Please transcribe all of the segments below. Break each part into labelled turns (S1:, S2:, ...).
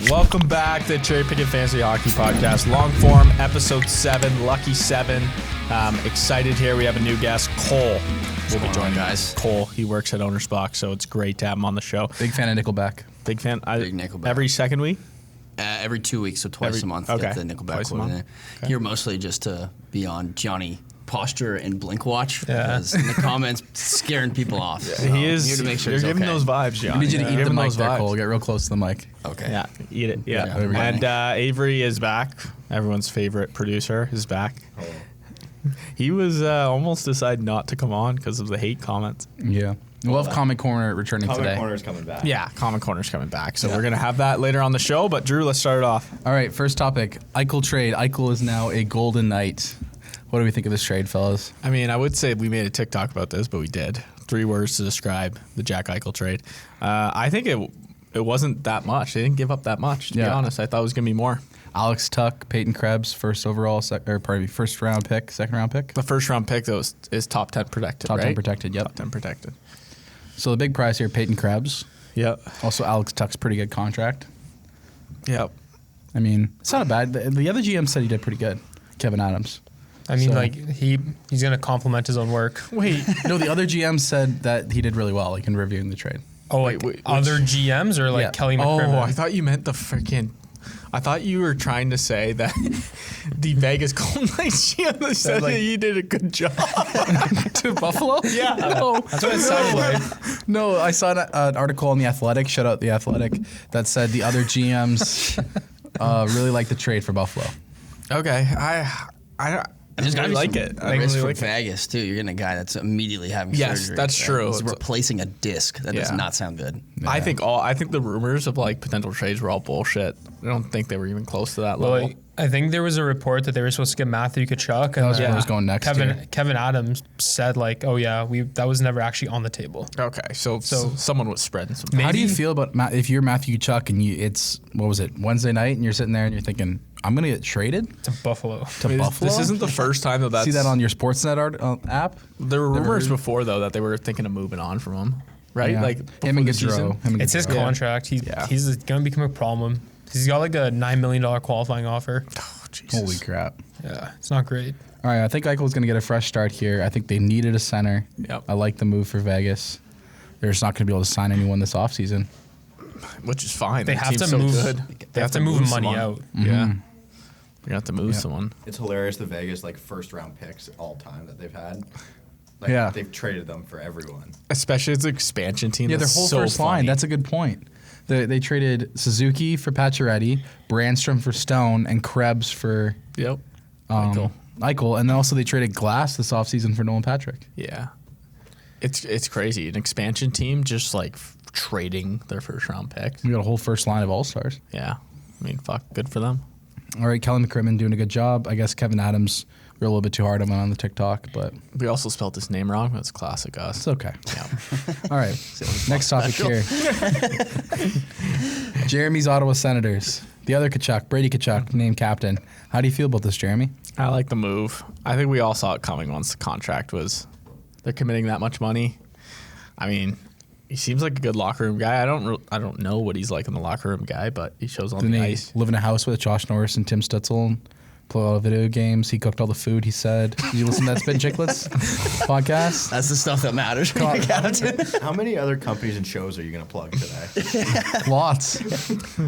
S1: Welcome back to the Cherry Pickin Fantasy Hockey Podcast. Long form, episode 7, lucky 7. Excited here. We have a new guest, Cole. We'll be joining guys. Cole, he works at OwnersBox, so it's great to have him on the show.
S2: Big fan of Nickelback.
S1: Big fan.
S3: Big Nickelback.
S1: Every second week?
S3: Every 2 weeks, so twice a month.
S1: Okay.
S3: Get the Nickelback
S1: Twice a
S3: quote in
S1: month.
S3: there.
S1: Okay.
S3: Here mostly just to be on Johnny Posture and Blink Watch
S4: Yeah.
S3: because in the comments scaring people off. So
S1: He is.
S3: here to make sure
S1: You're
S3: it's
S1: giving
S3: okay.
S1: those vibes, John.
S2: We need you to eat
S1: Give
S2: the
S1: him
S2: mic
S1: those
S2: there,
S1: vibes.
S2: Cole. Get real close to the mic.
S3: Okay.
S1: Yeah, eat it. Yeah.
S2: there we go.
S1: And Avery is back. Everyone's favorite producer is back. He was almost decided not to come on because of the hate comments.
S2: Yeah. We'll have Comic Corner returning
S5: Comic
S2: today.
S5: Corner's coming back.
S1: Yeah, Common Corner's coming back. So we're going to have that later on the show. But Drew, let's start it off.
S2: All right, first topic. Eichel trade. Eichel is now a Golden Knight. What do we think of this trade, fellas?
S1: I mean, I would say we made a TikTok about this, but we did. 3 words to describe the Jack Eichel trade. I think it wasn't that much. They didn't give up that much, to be honest. I thought it was going to be more.
S2: Alex Tuck, Peyton Krebs, first round pick, second round pick.
S1: The first round pick, though, is top 10 protected,
S2: Top
S1: right?
S2: 10 protected, yep.
S1: Top 10 protected.
S2: So the big prize here, Peyton Krebs.
S1: Yep.
S2: Also, Alex Tuck's pretty good contract.
S1: Yep.
S2: I mean, it's not bad. The other GM said he did pretty good, Kevin Adams.
S4: I mean,
S2: So-
S4: like he's gonna compliment his own work.
S1: Wait.
S2: No, the other GM said that he did really well, like in reviewing the trade.
S4: Oh,
S1: Wait,
S4: like
S1: which-
S4: other GMs or like
S2: Yeah.
S4: Kelly McCrimmon?
S1: Oh, I thought you meant the freaking. I thought you were trying to say that the Vegas Golden Knights GM said
S4: like-
S1: that you did a good job.
S2: To Buffalo?
S1: Yeah.
S2: No.
S4: That's what it sounded like.
S2: No, I saw an article on The Athletic, shout out The Athletic, that said the other GMs really like the trade for Buffalo.
S1: Okay, I
S3: There's gotta
S1: really
S3: be
S1: like
S3: some
S1: it. I
S3: risk
S1: really
S3: for
S1: like it.
S3: Vegas too. You're getting a guy that's immediately having
S1: Yes,
S3: surgery.
S1: that's true.
S3: He's
S1: It's-
S3: replacing a disc. That does
S1: Yeah.
S3: not sound good.
S1: I think the rumors of like potential trades were all bullshit. I don't think they were even close to that
S4: Well,
S1: level.
S4: like, I think there was a report that they were supposed to get Matthew Tkachuk, and
S2: That was
S4: then
S2: where I was going next here.
S4: Kevin Adams said like, "Oh yeah, that was never actually on the table."
S1: Okay, so someone was spreading some.
S4: Maybe-
S2: How do you feel about if you're Matthew Tkachuk and it's, what was it, Wednesday night, and you're sitting there and you're thinking, I'm going to get traded
S4: To Buffalo.
S2: to Buffalo?
S1: This isn't the first time that that's.
S2: See that on your Sportsnet app?
S1: There were rumors
S2: heard.
S1: before though that they were thinking of moving on from him, right?
S2: Yeah.
S1: Like
S2: him and
S1: before the season.
S2: Gaudreau.
S4: It's his contract. He's gonna become a problem. He's got like a $9 million qualifying offer.
S1: Oh, Jesus.
S2: Holy crap.
S4: Yeah, it's not great.
S2: All right, I think Eichel's going to get a fresh start here. I think they needed a center.
S1: Yep.
S2: I like the move for Vegas. They're just not going to be able to sign anyone this offseason.
S1: Which is fine.
S4: They
S1: Their
S4: have
S1: team's
S4: to
S1: so
S4: move.
S1: good.
S4: They have to move money
S1: someone.
S4: out.
S1: Yeah. You're gonna have to move someone.
S5: It's hilarious the Vegas first round picks all time that they've had. Like,
S2: Yeah.
S5: they've traded them for everyone.
S1: Especially as an expansion team.
S2: Yeah, their
S1: That's
S2: whole
S1: so
S2: first line.
S1: funny.
S2: That's a good point. They traded Suzuki for Pacioretty, Brandstrom for Stone, and Krebs for
S1: Yep. Eichel.
S2: Eichel. And then also they traded Glass this offseason for Nolan Patrick.
S1: Yeah. It's crazy. An expansion team just like trading their first round pick.
S2: We got a whole first line of All-Stars.
S1: Yeah. I mean, fuck, good for them.
S2: All right, Kelly McCrimmon doing a good job. I guess Kevin Adams, we're a little bit too hard on him on the TikTok, but
S1: We also spelled his name wrong. That's classic us.
S2: it's okay.
S1: Yeah.
S2: All right, next topic here. Jeremy's Ottawa Senators. The other Tkachuk, Brady Tkachuk, named captain. How do you feel about this, Jeremy?
S1: I like the move. I think we all saw it coming once the contract was. They're committing that much money. I mean, he seems like a good locker room guy. I don't know what he's like in the locker room guy, but he shows on
S2: Didn't
S1: the
S2: he
S1: ice.
S2: live in a house with Josh Norris and Tim Stutzel and play all the video games? He cooked all the food, he said. Did you listen to that Spit Chicklets podcast?
S3: That's the stuff that matters when you're captain.
S5: How many other companies and shows are you going to plug today?
S2: Lots.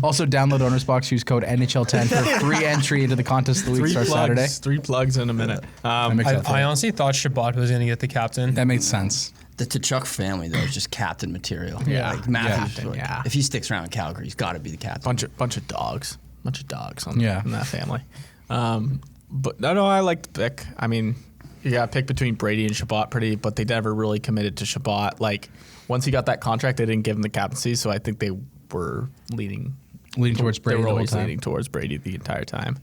S2: Also, download OwnersBox, use code NHL10 for free entry into the contest of the week starts Saturday.
S1: 3 plugs in a minute.
S2: That makes sense.
S4: I honestly thought Shabbat was gonna get the captain.
S2: That makes sense.
S3: The Tkachuk family, though, is just captain material.
S1: Yeah.
S3: Like Matthews,
S1: Captain, yeah.
S3: if he sticks around in Calgary, he's got to be the captain.
S1: bunch of dogs. Bunch of dogs in that family. But no, I like the pick. I mean, you got to pick between Brady and Shabbat but they never really committed to Shabbat. Like, once he got that contract, they didn't give him the captaincy, so I think they were leaning
S2: Towards Brady
S1: They were
S2: the whole
S1: always
S2: time.
S1: leaning towards Brady the entire time.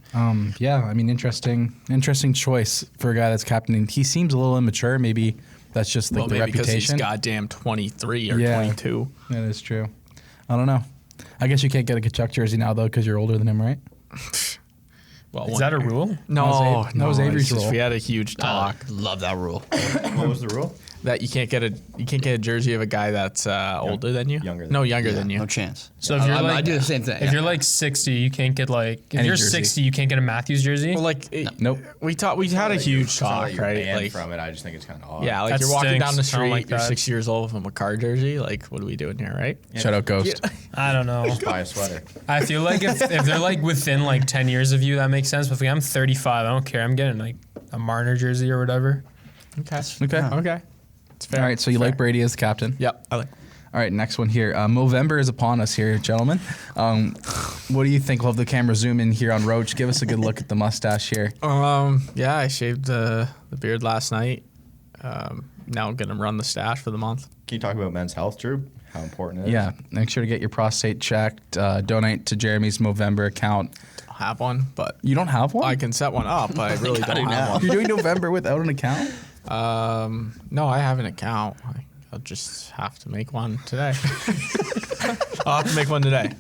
S2: Yeah, I mean, interesting choice for a guy that's captaining. He seems a little immature. Maybe that's just like the
S1: maybe because he's
S2: reputation.
S1: goddamn 23 or
S2: Yeah.
S1: 22.
S2: That is true. I don't know. I guess you can't get a Tkachuk jersey now, though, because you're older than him, right?
S1: Well,
S4: Is that a rule?
S1: No,
S2: That was Avery's
S1: it's just-
S2: rule.
S1: We had a huge talk.
S3: Love that rule.
S5: What was the rule?
S1: that you can't get a jersey of a guy that's older than you.
S5: Younger
S1: than you.
S3: No chance.
S4: So if you're
S3: I do the same thing.
S4: If you're like 60, you can't get like. If
S2: Any
S4: you're
S2: jersey.
S4: 60, you can't get a Matthews jersey.
S1: Well, like
S2: Nope.
S1: we had a huge
S5: It's not
S1: talk,
S5: that you're
S1: right?
S5: banned
S1: Like
S5: from it. I just think it's kind of odd.
S1: yeah, like
S4: That
S1: you're walking down the
S4: stinks. I don't
S1: street,
S4: like
S1: you're
S4: that.
S1: 6 years old from a car jersey. Like, what are we doing here, right?
S2: Shout out Ghost.
S4: I don't know.
S5: Just buy a sweater.
S4: I feel like if they're like within like 10 years of you, that makes sense. But if I'm 35, I don't care. I'm getting like a Marner jersey or whatever.
S1: Okay.
S2: Okay.
S1: It's fair.
S2: All right, so you like Brady as the captain?
S1: Yep. I like.
S2: All right, next one here. Movember is upon us here, gentlemen. What do you think? We'll have the camera zoom in here on Roach. Give us a good look at the mustache here.
S1: Yeah, I shaved the beard last night. Now I'm gonna run the stash for the month.
S5: Can you talk about men's health, Drew? How important it is?
S2: Yeah, make sure to get your prostate checked. Donate to Jeremy's Movember account.
S1: I don't have one, but
S2: You don't have one?
S1: I can set one up. I really don't have one.
S2: You're doing November without an account?
S1: No, I have an account. I'll just have to make one today. I'll have to make one today.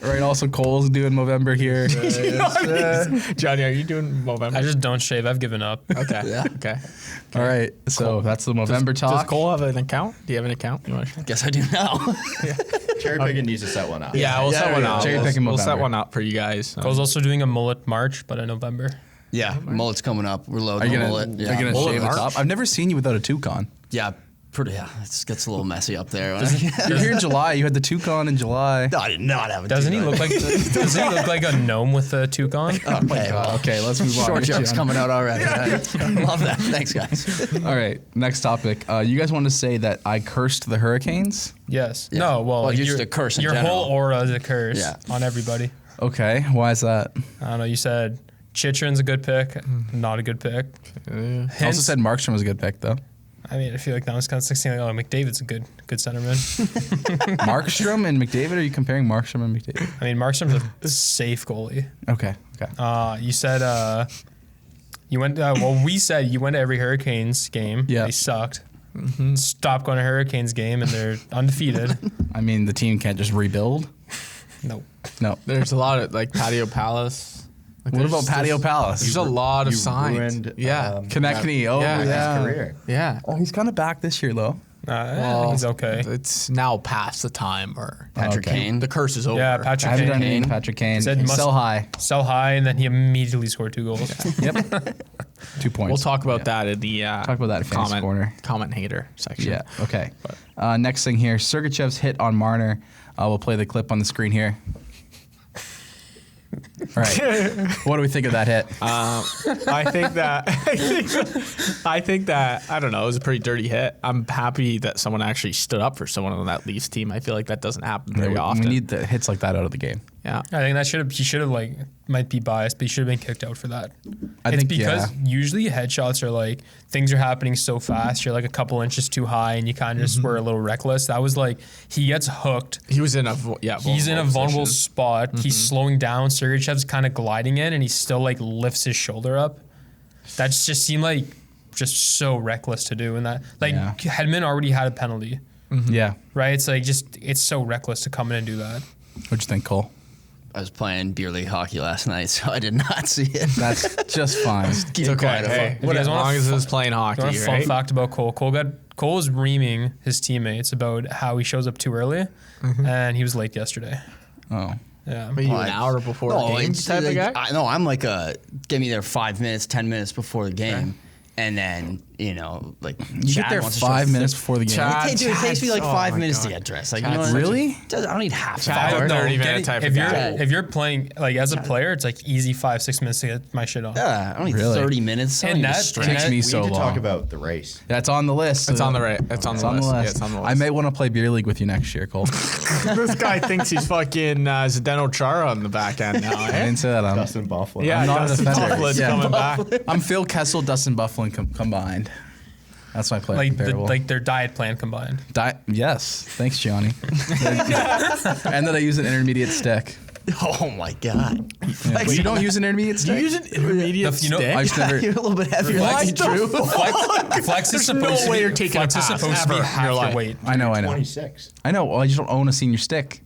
S2: All right, also Cole's doing Movember here.
S1: Johnny, are you doing Movember?
S4: I just don't shave. I've given up.
S1: Okay.
S3: Yeah.
S1: Okay.
S2: All right, so that's the Movember
S1: Does
S2: talk.
S1: Cole have an account? Do you have an account? You want to share?
S3: Guess I do now.
S5: Cherry Pickin needs to set one up.
S1: Yeah, we'll set one up.
S2: Cherry picking
S1: We'll set
S2: Movember.
S1: one up for you guys.
S4: Cole's also doing a mullet March, but in November.
S3: Yeah, mullet's coming up. We're
S2: Are
S3: loading
S2: you
S3: the
S2: gonna,
S3: mullet.
S2: are
S3: Yeah,
S2: you gonna
S1: Mullet
S2: shave the
S1: March?
S2: top? I've never seen you without a toucan.
S3: yeah, pretty. Yeah, it gets a little messy up there.
S2: You're here in July. You had the toucan in July.
S3: No, I did not have a
S4: Doesn't he
S3: toucan.
S4: look like? Doesn't he look like a gnome with a toucan?
S3: Okay, well,
S2: Okay, let's move on.
S3: short
S2: John.
S3: jokes coming out already. I love that. Thanks, guys.
S2: All right, next topic. You guys want to say that I cursed the Hurricanes?
S4: Yes.
S3: Yeah.
S4: No. Well,
S3: Well, just
S4: your-
S3: a curse in
S4: Your
S3: general.
S4: whole aura is a curse
S3: Yeah.
S4: on everybody.
S2: Okay, why is that?
S4: I don't know. You said Chychrun's a good pick, not a good pick.
S2: I also
S4: Hence,
S2: said Markstrom was a good pick, though.
S4: I mean, I feel like that was kind of 16. Like, oh, McDavid's a good centerman.
S2: Markstrom and McDavid? Are you comparing Markstrom and McDavid?
S4: I mean, Markstrom's a safe goalie.
S2: Okay.
S4: You said you went. Well, we said you went to every Hurricanes game.
S2: Yeah.
S4: They sucked. Stop going to Hurricanes game, and they're undefeated.
S2: I mean, the team can't just rebuild.
S4: No.
S2: No.
S1: There's a lot of like Patio Palace. Like,
S2: What
S1: there's
S2: about Patio Palace?
S1: There's a lot of
S5: You
S1: signs.
S5: ruined,
S1: Yeah.
S2: Konechny. Oh,
S1: Yeah.
S2: yeah.
S5: His career.
S1: Yeah.
S2: Oh, he's kind of back this year, though.
S4: He's okay.
S1: It's now past the time where
S3: Patrick
S2: Okay.
S3: Kane.
S1: the curse is over.
S4: Yeah,
S2: I
S4: Patrick
S2: haven't done
S4: Kane.
S2: anything, Patrick Kane.
S4: Said must-
S2: Sell high.
S4: Sell high, and then he immediately scored 2 goals.
S2: Yep. 2 points.
S1: We'll talk about that in the
S2: Talk about that in Fantasy Corner.
S1: comment hater section.
S2: Yeah. Okay. Next thing here, Sergachev's hit on Marner. We'll play the clip on the screen here. All right. What do we think of that hit?
S1: I think that I don't know. It was a pretty dirty hit. I'm happy that someone actually stood up for someone on that Leafs team. I feel like that doesn't happen very often.
S2: We need the hits like that out of the game.
S1: Yeah.
S4: I think he should have like might be biased, but he should have been kicked out for that.
S2: I
S4: It's
S2: think
S4: because usually headshots are like things are happening so fast, you're like a couple inches too high, and you kind of just were a little reckless. That was like he gets hooked.
S1: He was in a
S4: He's in a vulnerable
S1: position.
S4: spot. He's slowing down. Sergachev's kind of gliding in, and he still like lifts his shoulder up. That just seemed like just so reckless to do. And that like
S2: Yeah.
S4: Hedman already had a penalty,
S2: Yeah.
S4: right? It's like it's so reckless to come in and do that.
S2: What'd you think, Cole?
S3: I was playing beer league hockey last night, so I did not see it.
S2: That's just fine.
S1: It's okay. Hey,
S4: What
S1: as
S4: is-
S1: long as it was playing hockey,
S4: You want a fun
S1: right?
S4: fact about Cole? Cole was reaming his teammates about how he shows up too early, and he was late yesterday.
S2: Oh.
S4: Yeah.
S1: Are you
S3: Well,
S1: an hour before
S3: No,
S1: a game
S3: it's
S1: type of
S3: like,
S1: guy?
S3: No, I'm like get me there 5 minutes, 10 minutes before the game, and then like
S2: You get there 5 minutes before the game.
S1: Chad-
S3: It takes me like
S1: Chad's-
S3: 5
S1: oh my
S3: minutes to
S1: God.
S3: get dressed. Like,
S1: Chad's-
S2: Really?
S3: I don't need half an
S1: Chad-
S3: hour.
S1: no, 30-minute type of guy.
S4: If you're playing like as a player, it's like easy 5-6 minutes to get my shit on.
S3: Yeah, I don't need
S2: Really?
S3: 30 minutes. I don't
S4: And
S3: need to
S4: that-
S3: stretch.
S2: Takes me
S5: We
S2: so
S5: need to
S2: long.
S5: talk about the race.
S2: That's on the list.
S1: It's on the right. It's on
S2: It's
S1: the
S2: on
S1: list.
S2: the
S1: Yeah,
S2: list.
S1: it's on the list.
S2: I may want to play beer league with you next year, Cole.
S1: This guy thinks he's fucking Zdeno Chara on the back end now.
S2: I
S1: Eh?
S2: didn't say that.
S5: Dustin Buffalo.
S1: Yeah,
S2: I'm not a
S1: Dustin
S2: defender.
S1: Buffalo's
S2: Yeah.
S1: coming back.
S2: I'm Phil Kessel, Dustin Bufflin combined. That's my player comparable.
S4: Like their diet plan combined.
S2: Yes. Thanks, Johnny. And that I use an intermediate stick.
S3: Oh my God.
S2: Yeah. You don't use an intermediate stick?
S1: You use an intermediate
S4: You know,
S1: stick?
S2: I just never.
S3: You're a little bit heavier
S1: What
S3: than
S1: the
S3: Drew.
S4: Flex is
S1: There's no
S4: supposed to
S1: way
S4: be,
S1: you're taking a
S4: flex is
S1: pass
S4: supposed to be
S1: ever in
S4: half
S1: your
S4: your
S1: life.
S4: weight.
S2: I know.
S5: 26.
S2: I know. Well, I just don't own a senior stick.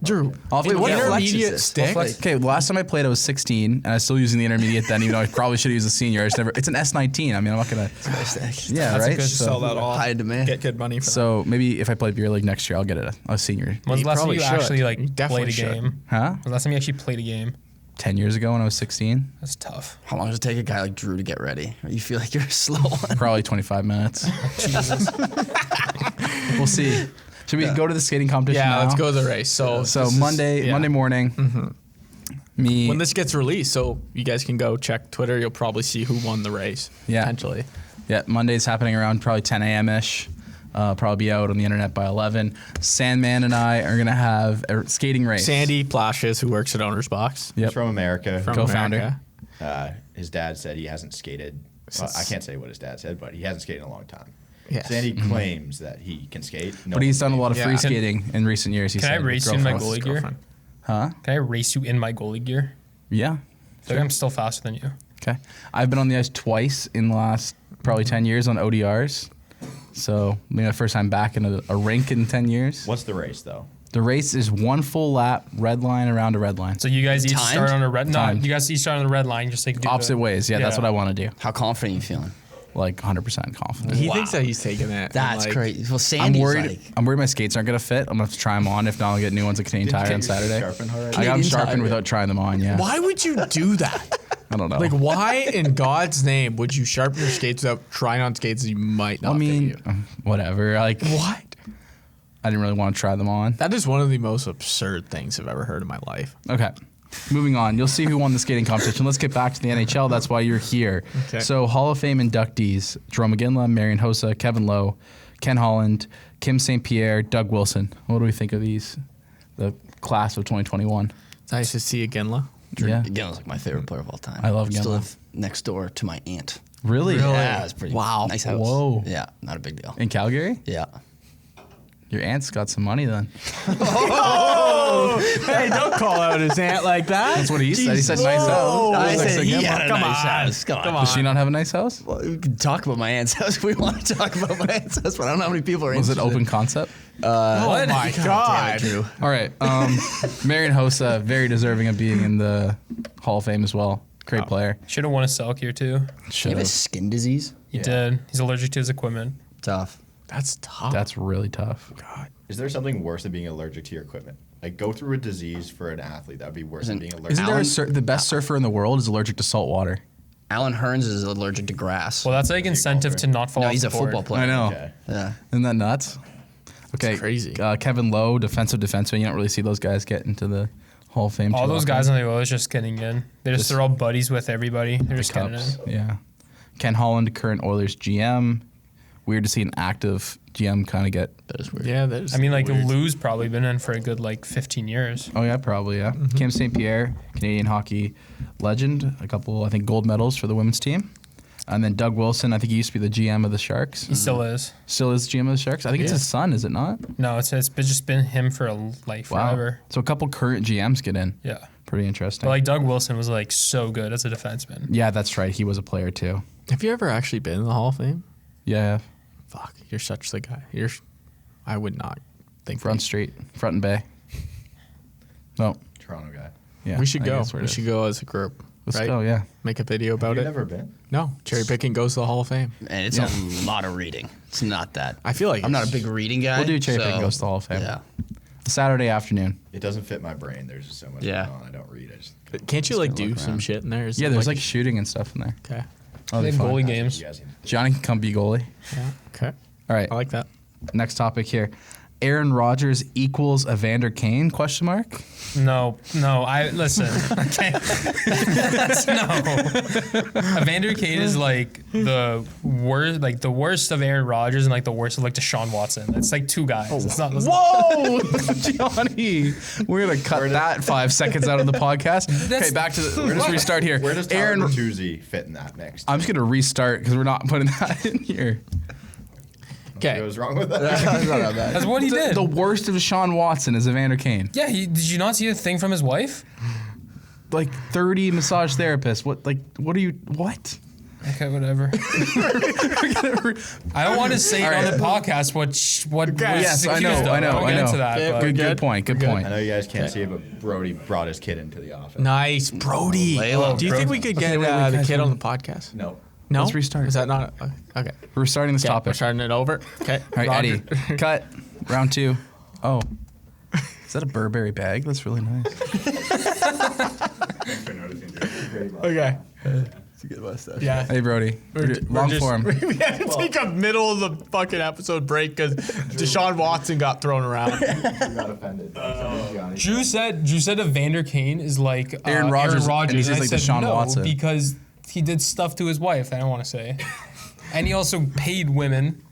S1: Drew,
S2: What
S1: intermediate stick?
S2: Okay, last time I played, I was 16, and I was still using the intermediate then, even though I probably should have used the senior. It's an S19. I mean, I'm not gonna. Yeah,
S4: That's a
S2: right.
S4: good
S1: Sell that off.
S3: High demand.
S1: Get good money for that.
S2: So maybe if I play beer league next year, I'll get a senior.
S4: When's the last time
S1: probably
S4: you
S1: should.
S4: actually
S1: You
S4: like
S1: definitely
S4: played a
S1: should.
S4: game?
S2: Huh?
S4: When's the last time you actually played a game?
S2: 10 years ago when I was 16,
S4: That's tough.
S3: How long does it take a guy like Drew to get ready? Or you feel like you're a slow one?
S2: probably 25 minutes.
S4: Jesus.
S2: We'll see. Should we go to the skating competition
S1: Yeah,
S2: now?
S1: let's go to the race. So
S2: So
S1: this is-
S2: Monday
S1: yeah.
S2: morning, me.
S1: When this gets released, so you guys can go check Twitter. You'll probably see who won the race.
S2: Yeah.
S1: Potentially.
S2: Yeah, Monday's happening around probably 10 a.m. ish. Probably be out on the internet by 11. Sandman and I are gonna have a skating race.
S1: Sandy Plashes, who works at OwnersBox.
S2: Yep.
S5: He's from America.
S1: From
S2: Co-founder.
S1: America.
S5: His dad said he hasn't skated. Well, I can't say what his dad said, but he hasn't skated in a long time.
S1: Yes.
S5: Sandy claims that he can skate. No
S2: But he's
S5: one
S2: done a lot of
S1: Yeah.
S2: free skating in recent years. He
S4: Can I
S2: said, with
S4: race you in my
S2: girlfriends.
S4: goalie gear?
S1: Girlfriend.
S2: Huh?
S4: Can I race you in my goalie gear?
S2: Yeah.
S4: I feel like I'm still faster than you.
S2: Okay. I've been on the ice twice in the last probably 10 years on ODRs. So maybe the first time back in a rink in 10 years.
S5: What's the race though?
S2: The race is one full lap, red line around a red line.
S4: So you guys each
S3: Timed?
S4: start on a red. No,
S2: Timed.
S4: you guys each start on the red line. Just like do
S2: Opposite ways. Yeah, that's what I want to do.
S3: How confident are you feeling?
S2: Like 100% confident.
S1: He thinks that he's taking it.
S3: That's
S1: like,
S3: crazy. Well,
S2: I'm
S3: Sandy's
S2: worried.
S3: like,
S2: I'm worried my skates aren't gonna fit. I'm gonna have to try them on. If not, I'll get new ones at Canadian
S5: Didn't you
S2: Tire
S5: get
S2: on
S5: yours
S2: Saturday.
S5: sharpened already?
S2: I got them
S3: Canadian
S2: sharpened
S3: Tire.
S2: without trying them on. Yeah.
S1: Why would you do that?
S2: I don't know.
S1: Like, why in God's name would you sharpen your skates without trying on skates that you might not
S2: I mean,
S1: fit you?
S2: whatever. Like,
S1: What?
S2: I didn't really want to try them on.
S1: That is one of the most absurd things I've ever heard in my life.
S2: Okay. Moving on. You'll see who won the skating competition. Let's get back to the NHL. That's why you're here.
S1: Okay.
S2: So, Hall of Fame inductees: Jerome McGinley, Marian Hossa, Kevin Lowe, Ken Holland, Kim St. Pierre, Doug Wilson. What do we think of these? The class of 2021.
S1: It's nice to see Aginla.
S2: Yeah.
S3: Ginla's like my favorite player of all time.
S2: I love
S3: Still
S2: Ginla.
S3: live next door to my aunt.
S2: Really?
S3: Yeah, it's pretty.
S1: Wow.
S3: Nice house.
S2: Whoa.
S3: Yeah, not a big deal.
S2: In Calgary?
S3: Yeah.
S2: Your aunt's got some money then.
S1: Hey, don't call out his aunt like that.
S2: That's what he said. He said nice house.
S3: I
S2: Looks
S3: said
S2: like
S3: he
S2: him.
S3: had a
S1: Come
S3: nice
S1: on.
S3: house. Come on.
S2: Does she not have a nice house?
S3: Well, we can talk about my aunt's house if we want to talk about my aunt's house, but I don't know how many people are
S2: Was it
S3: interested.
S2: open concept?
S1: Oh my God.
S3: Drew.
S2: All right. Marian Hossa, very deserving of being in the Hall of Fame as well. Great player.
S4: Should have won a Selk here too.
S3: He
S2: Should
S3: have a
S2: have.
S3: skin disease?
S4: He did. He's allergic to his equipment.
S3: Tough.
S1: That's tough.
S2: That's really tough.
S1: God.
S5: Is there something worse than being allergic to your equipment? Like go through a disease for an athlete that would be worse than being allergic.
S2: Isn't there
S3: Alan-
S2: the best surfer in the world is allergic to salt water?
S3: Alan Hearns is allergic to grass.
S4: Well, that's like incentive to not fall
S3: no,
S4: off
S3: he's
S4: the
S3: a
S4: board.
S3: football player.
S2: I know.
S5: Okay.
S3: Yeah.
S2: Isn't that nuts? Okay.
S1: crazy.
S2: Kevin Lowe, defensive defenseman. You don't really see those guys get into the Hall of Fame.
S4: All
S2: too
S4: those
S2: often.
S4: guys on the Oilers just getting in. They're all buddies with everybody. They're just getting
S2: Cups.
S4: in.
S2: Yeah. Ken Holland, current Oilers GM. Weird to see an active GM kind of get.
S3: That is weird.
S1: Yeah, there's.
S4: I mean, like
S1: weird.
S4: Lou's probably been in for a good 15 years.
S2: Oh yeah, probably yeah. Kim St. Pierre, Canadian hockey legend, a couple I think gold medals for the women's team, and then Doug Wilson. I think he used to be the GM of the Sharks.
S4: He still is.
S2: Still is GM of the Sharks. I think it's his son, is it not?
S4: No, it's just been him for forever.
S2: So a couple current GMs get in.
S4: Yeah.
S2: Pretty interesting.
S4: But Doug Wilson was so good as a defenseman.
S2: Yeah, that's right. He was a player too.
S1: Have you ever actually been in the Hall of Fame?
S2: Yeah,
S1: Fuck, you're such the guy. I would not think
S2: Front Street, Front and Bay. No,
S5: Toronto guy.
S2: yeah.
S1: we should
S2: I
S1: go.
S2: guess where it
S1: We
S2: is.
S1: should go as a group.
S2: Let's
S1: right?
S2: go. Yeah.
S1: Make a video about
S5: Have
S1: it.
S5: you never been?
S1: No, cherry picking goes to the Hall of Fame.
S3: And it's
S2: Yeah.
S3: a lot of reading. It's not that.
S1: I feel like
S3: I'm not a big reading guy.
S2: We'll do cherry
S3: so,
S2: picking goes to the Hall of Fame.
S3: Yeah.
S2: Saturday afternoon.
S5: It doesn't fit my brain. There's just so much
S3: Yeah.
S5: going on. I don't read. I just
S1: Can't you
S3: gonna
S1: do
S3: look
S1: some
S3: around.
S1: shit in there? Is
S2: Yeah,
S1: there,
S2: there's shooting and stuff in there.
S1: Okay.
S2: Oh,
S4: They have goalie games.
S5: you guys need-
S2: Johnny can come be goalie.
S1: Yeah. Okay.
S2: All right.
S1: I like that.
S2: Next topic here. Aaron Rodgers equals Evander Kane? Question mark.
S4: No, I listen. Okay, no. Evander Kane is the worst of Aaron Rodgers and the worst of Deshaun Watson. It's two guys. It's not.
S2: Whoa, Johnny! We're gonna cut that 5 seconds out of the podcast. Okay, back to we're just restart here.
S5: Where does Tyler
S2: Aaron?
S5: Bertuzzi fit in that mix?
S2: I'm just gonna restart because we're not putting that in here.
S5: What
S1: Okay.
S5: was wrong with that?
S4: That's what he did.
S2: The worst of Deshaun Watson is Evander Kane.
S4: Yeah, did you not see the thing from his wife?
S2: 30 massage therapists. What are you? What?
S4: Okay, whatever. I don't want to say it on the podcast what
S2: Yes, I know.
S4: Get into that,
S1: Yeah,
S4: but
S2: Good point. Good point.
S5: I know you guys can't see it, but Brody brought his kid into the office.
S1: Nice, Brody.
S3: Layla,
S1: Do you think we could get the kid on the podcast?
S5: No.
S1: No.
S2: Let's restart.
S1: Is that not okay?
S2: We're starting this
S1: Okay,
S2: topic.
S1: we're starting it over. Okay.
S2: All right,
S1: Roger.
S2: Eddie. Cut. Round 2. Oh. Is that a Burberry bag? That's really nice.
S1: Okay.
S5: It's a good mustache.
S1: Yeah.
S2: Hey, Brody.
S1: We're
S2: Long
S1: just-
S2: form.
S1: We had to take a middle of the fucking episode break because Deshaun Watson got thrown around.
S5: You got offended.
S4: Drew said Evander Kane is like
S2: Aaron Rodgers, and he says
S4: I
S2: like
S4: said
S2: Deshaun
S4: no,
S2: Watson.
S4: because he did stuff to his wife. I don't want to say. And he also paid women.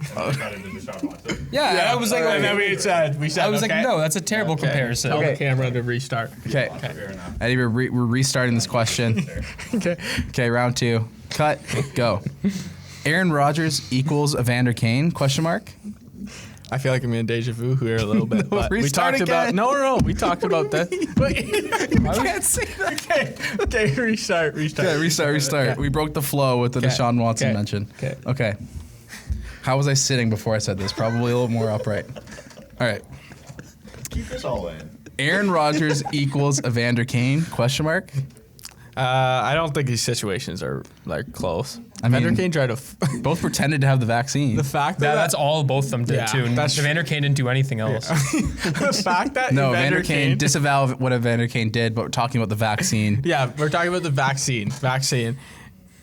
S4: Yeah, I was like,
S1: and then we said,
S4: I was
S1: okay.
S4: like, no, that's a terrible comparison.
S1: Tell the camera to restart.
S2: Okay. Eddie, we're restarting this question.
S1: Okay.
S2: Okay, round 2. Cut. Go. Aaron Rodgers equals Evander Kane? Question mark.
S1: I feel like I'm in deja vu here a little bit. But we
S2: restart
S1: talked about
S2: again.
S1: no. We talked about that.
S2: I can't say that.
S1: Okay, restart.
S2: Okay, restart.
S1: Okay.
S2: We broke the flow with the
S1: Okay.
S2: Deshaun Watson
S1: Okay.
S2: mention.
S1: Okay.
S2: How was I sitting before I said this? Probably a little more upright. All right.
S5: Keep this all in.
S2: Aaron Rodgers equals Evander Kane? Question mark.
S1: I don't think these situations are like close.
S2: I mean-
S1: Evander Kane tried to.
S2: Both pretended to have the vaccine.
S1: The fact
S4: Yeah,
S1: that
S4: that's all both of them did
S1: Yeah,
S4: too. And
S1: that's-
S4: Evander Kane didn't do anything else.
S1: the fact that
S2: No,
S1: Evander
S2: Evander Kane disavow what Evander Kane did, but we're talking about the vaccine.
S1: Yeah, we're talking about the vaccine.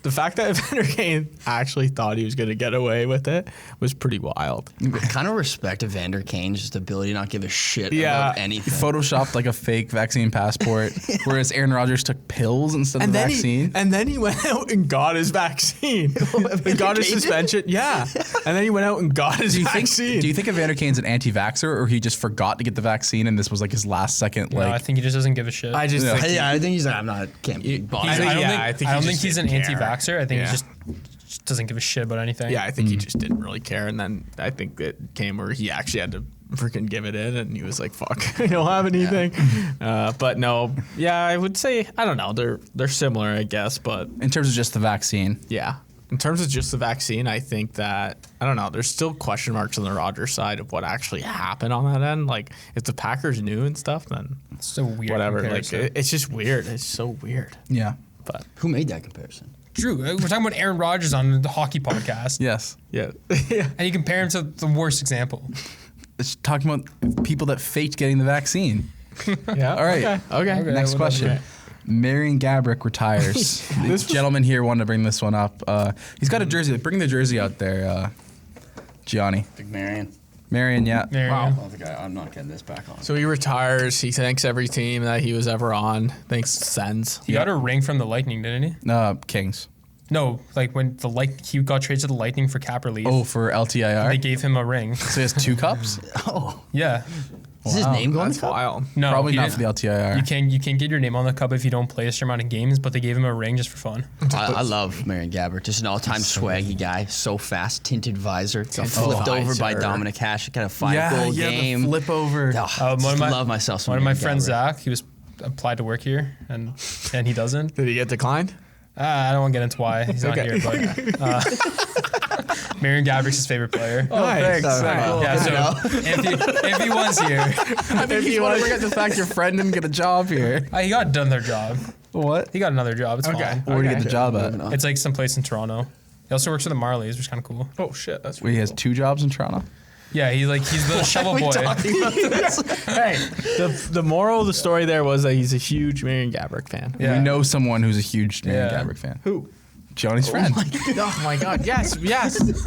S1: The fact that Evander Kane actually thought he was going to get away with it was pretty wild.
S3: I kind of respect Evander Kane's just ability to not give a shit
S1: Yeah.
S3: about anything.
S2: Photoshopped like a fake vaccine passport, whereas Aaron Rodgers took pills instead of the vaccine.
S1: Then he went out and got his vaccine. He got his suspension. Yeah. And then he went out and got his vaccine.
S2: Do you think Evander Kane's an anti-vaxxer, or he just forgot to get the vaccine and this was like his last second?
S4: No, I
S2: Like,
S4: think he just doesn't give a shit.
S1: I just think
S3: Yeah, I think he's like, can't be bothered.
S1: I think-
S4: I
S1: he
S4: don't
S1: just
S4: think he's an
S1: didn't care.
S4: anti-vaxxer. I think
S1: Yeah.
S4: he just doesn't give a shit about anything.
S1: I think he just didn't really care. And then I think it came where he actually had to freaking give it in, and he was like, "Fuck, I don't have anything." But no, I would say I don't know. They're similar, I guess, but
S2: in terms of just the vaccine.
S1: yeah. In terms of just the vaccine, I think that I don't know. There's still question marks on the Rodgers side of what actually happened on that end. Like, if the Packers knew and stuff, then
S4: It's so weird.
S1: whatever. Like,
S4: comparison.
S1: it's just weird. It's so weird.
S2: Yeah.
S1: But
S3: Who made that comparison?
S4: Drew, we're talking about Aaron Rodgers on the hockey podcast,
S2: Yes.
S1: yeah, yeah.
S4: and you compare him to the worst example.
S2: It's talking about people that faked getting the vaccine.
S1: Yeah.
S2: All right.
S1: Okay.
S2: Next
S4: whatever.
S2: question. Marion Gabrick retires. This gentleman here wanted to bring this one up. He's got a jersey. Bring the jersey out there, Gianni.
S3: Big Marion.
S2: Marion, yeah.
S4: There you
S3: Wow.
S4: go.
S3: I'm not getting this back on.
S1: So he retires. He thanks every team that he was ever on. Thanks Sens.
S4: He got a ring from the Lightning, didn't he?
S2: Kings.
S4: No, like when he got traded to the Lightning for cap relief.
S2: Oh, for LTIR?
S4: They gave him a ring.
S2: So he has 2 cups?
S3: Oh,
S4: Yeah.
S3: is his name going
S1: That's
S3: to cup?
S1: wild.
S4: No,
S2: Probably
S4: he
S2: not for the
S4: didn't-
S2: LTIR.
S4: You can't get your name on the cup if you don't play a certain amount of games, but they gave him a ring just for fun.
S3: I love Marion Gabbert. Just an all-time swaggy guy. So fast, tinted visor. Got
S1: Tinted
S3: flipped over by
S1: visor.
S3: Dominic Hasek. Had a 5-goal game.
S2: the flip over.
S3: Oh, love myself some
S4: One of my
S3: Marion
S4: friends,
S3: Gabbert.
S4: Zach, he was applied to work here, and he doesn't.
S1: Did he get declined?
S4: I don't want to get into why he's not
S1: Okay.
S4: here, but Marion Gabrick's his favorite player.
S1: Nice.
S2: thanks.
S1: Nice.
S4: Yeah, so if he was here,
S2: If you want to forget the fact your friend didn't get a job here.
S4: he got another job.
S2: What?
S4: He got another job. It's fine.
S2: Where did he get the job at?
S3: Moving on.
S4: It's like someplace in Toronto. He also works for the Marlies, which is kind of cool.
S1: Oh shit, that's
S2: Where he has 2 jobs in Toronto?
S4: Yeah, he's the shovel
S3: We
S4: boy.
S3: talking about this?
S1: Hey, the moral of the story there was that he's a huge Marion Gabrick fan.
S4: Yeah.
S2: We know someone who's a huge Marion
S4: Yeah.
S2: Gabrick fan.
S1: Who?
S2: Johnny's friend.
S1: Oh my God! Yes,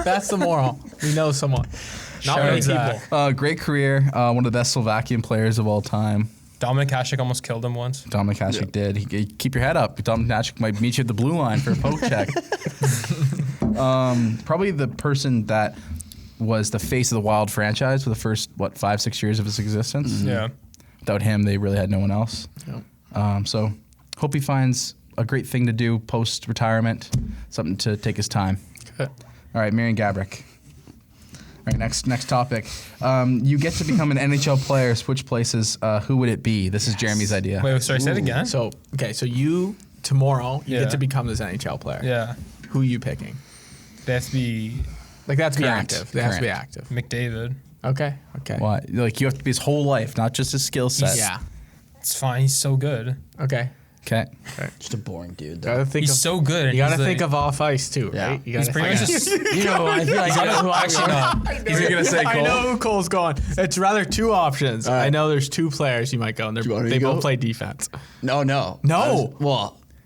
S1: that's the moral. We know someone. Not
S4: Shout
S1: many
S4: out Zach.
S1: people.
S2: Great career. One of the best Slovakian players of all time.
S4: Dominic Hasek almost killed him once.
S2: Dominic Hasek did. Keep your head up. Dominic Hasek might meet you at the blue line for a poke check. Probably the person that was the face of the Wild franchise for the first 5-6 years of its existence.
S4: Yeah.
S2: Without him, they really had no one else. So hope he finds a great thing to do post retirement, something to take his time.
S1: Okay.
S2: All right, Marion Gabrick. All right, next topic. You get to become an NHL player. Switch places. Who would it be? This is Jeremy's idea.
S4: Wait, sorry, say it again.
S1: So you tomorrow you
S4: Yeah.
S1: get to become this NHL player.
S4: Yeah.
S1: who are you picking?
S4: They have to be
S1: Like, that's be
S2: Current.
S1: active. They have to be active.
S4: McDavid.
S1: Okay.
S2: Why? Like, you have to be his whole life, not just his skill set.
S1: Yeah.
S4: It's fine. He's so good.
S1: Okay.
S2: Okay.
S3: Just a boring dude. Though.
S1: Gotta think
S4: He's
S1: of,
S4: so good. and
S1: You gotta
S4: he's
S1: think
S4: like,
S1: of off ice too,
S3: Yeah.
S1: right? You
S4: He's
S1: gotta
S4: pretty much just.
S3: You know, I feel like
S4: Actually, no.
S2: Is he gonna say
S1: I
S2: Cole?
S1: know who Cole's going. It's rather two options.
S3: All right.
S1: I know there's two players you might go, and
S3: you want me
S1: they
S3: to
S1: both
S3: go?
S1: play defense.
S3: No.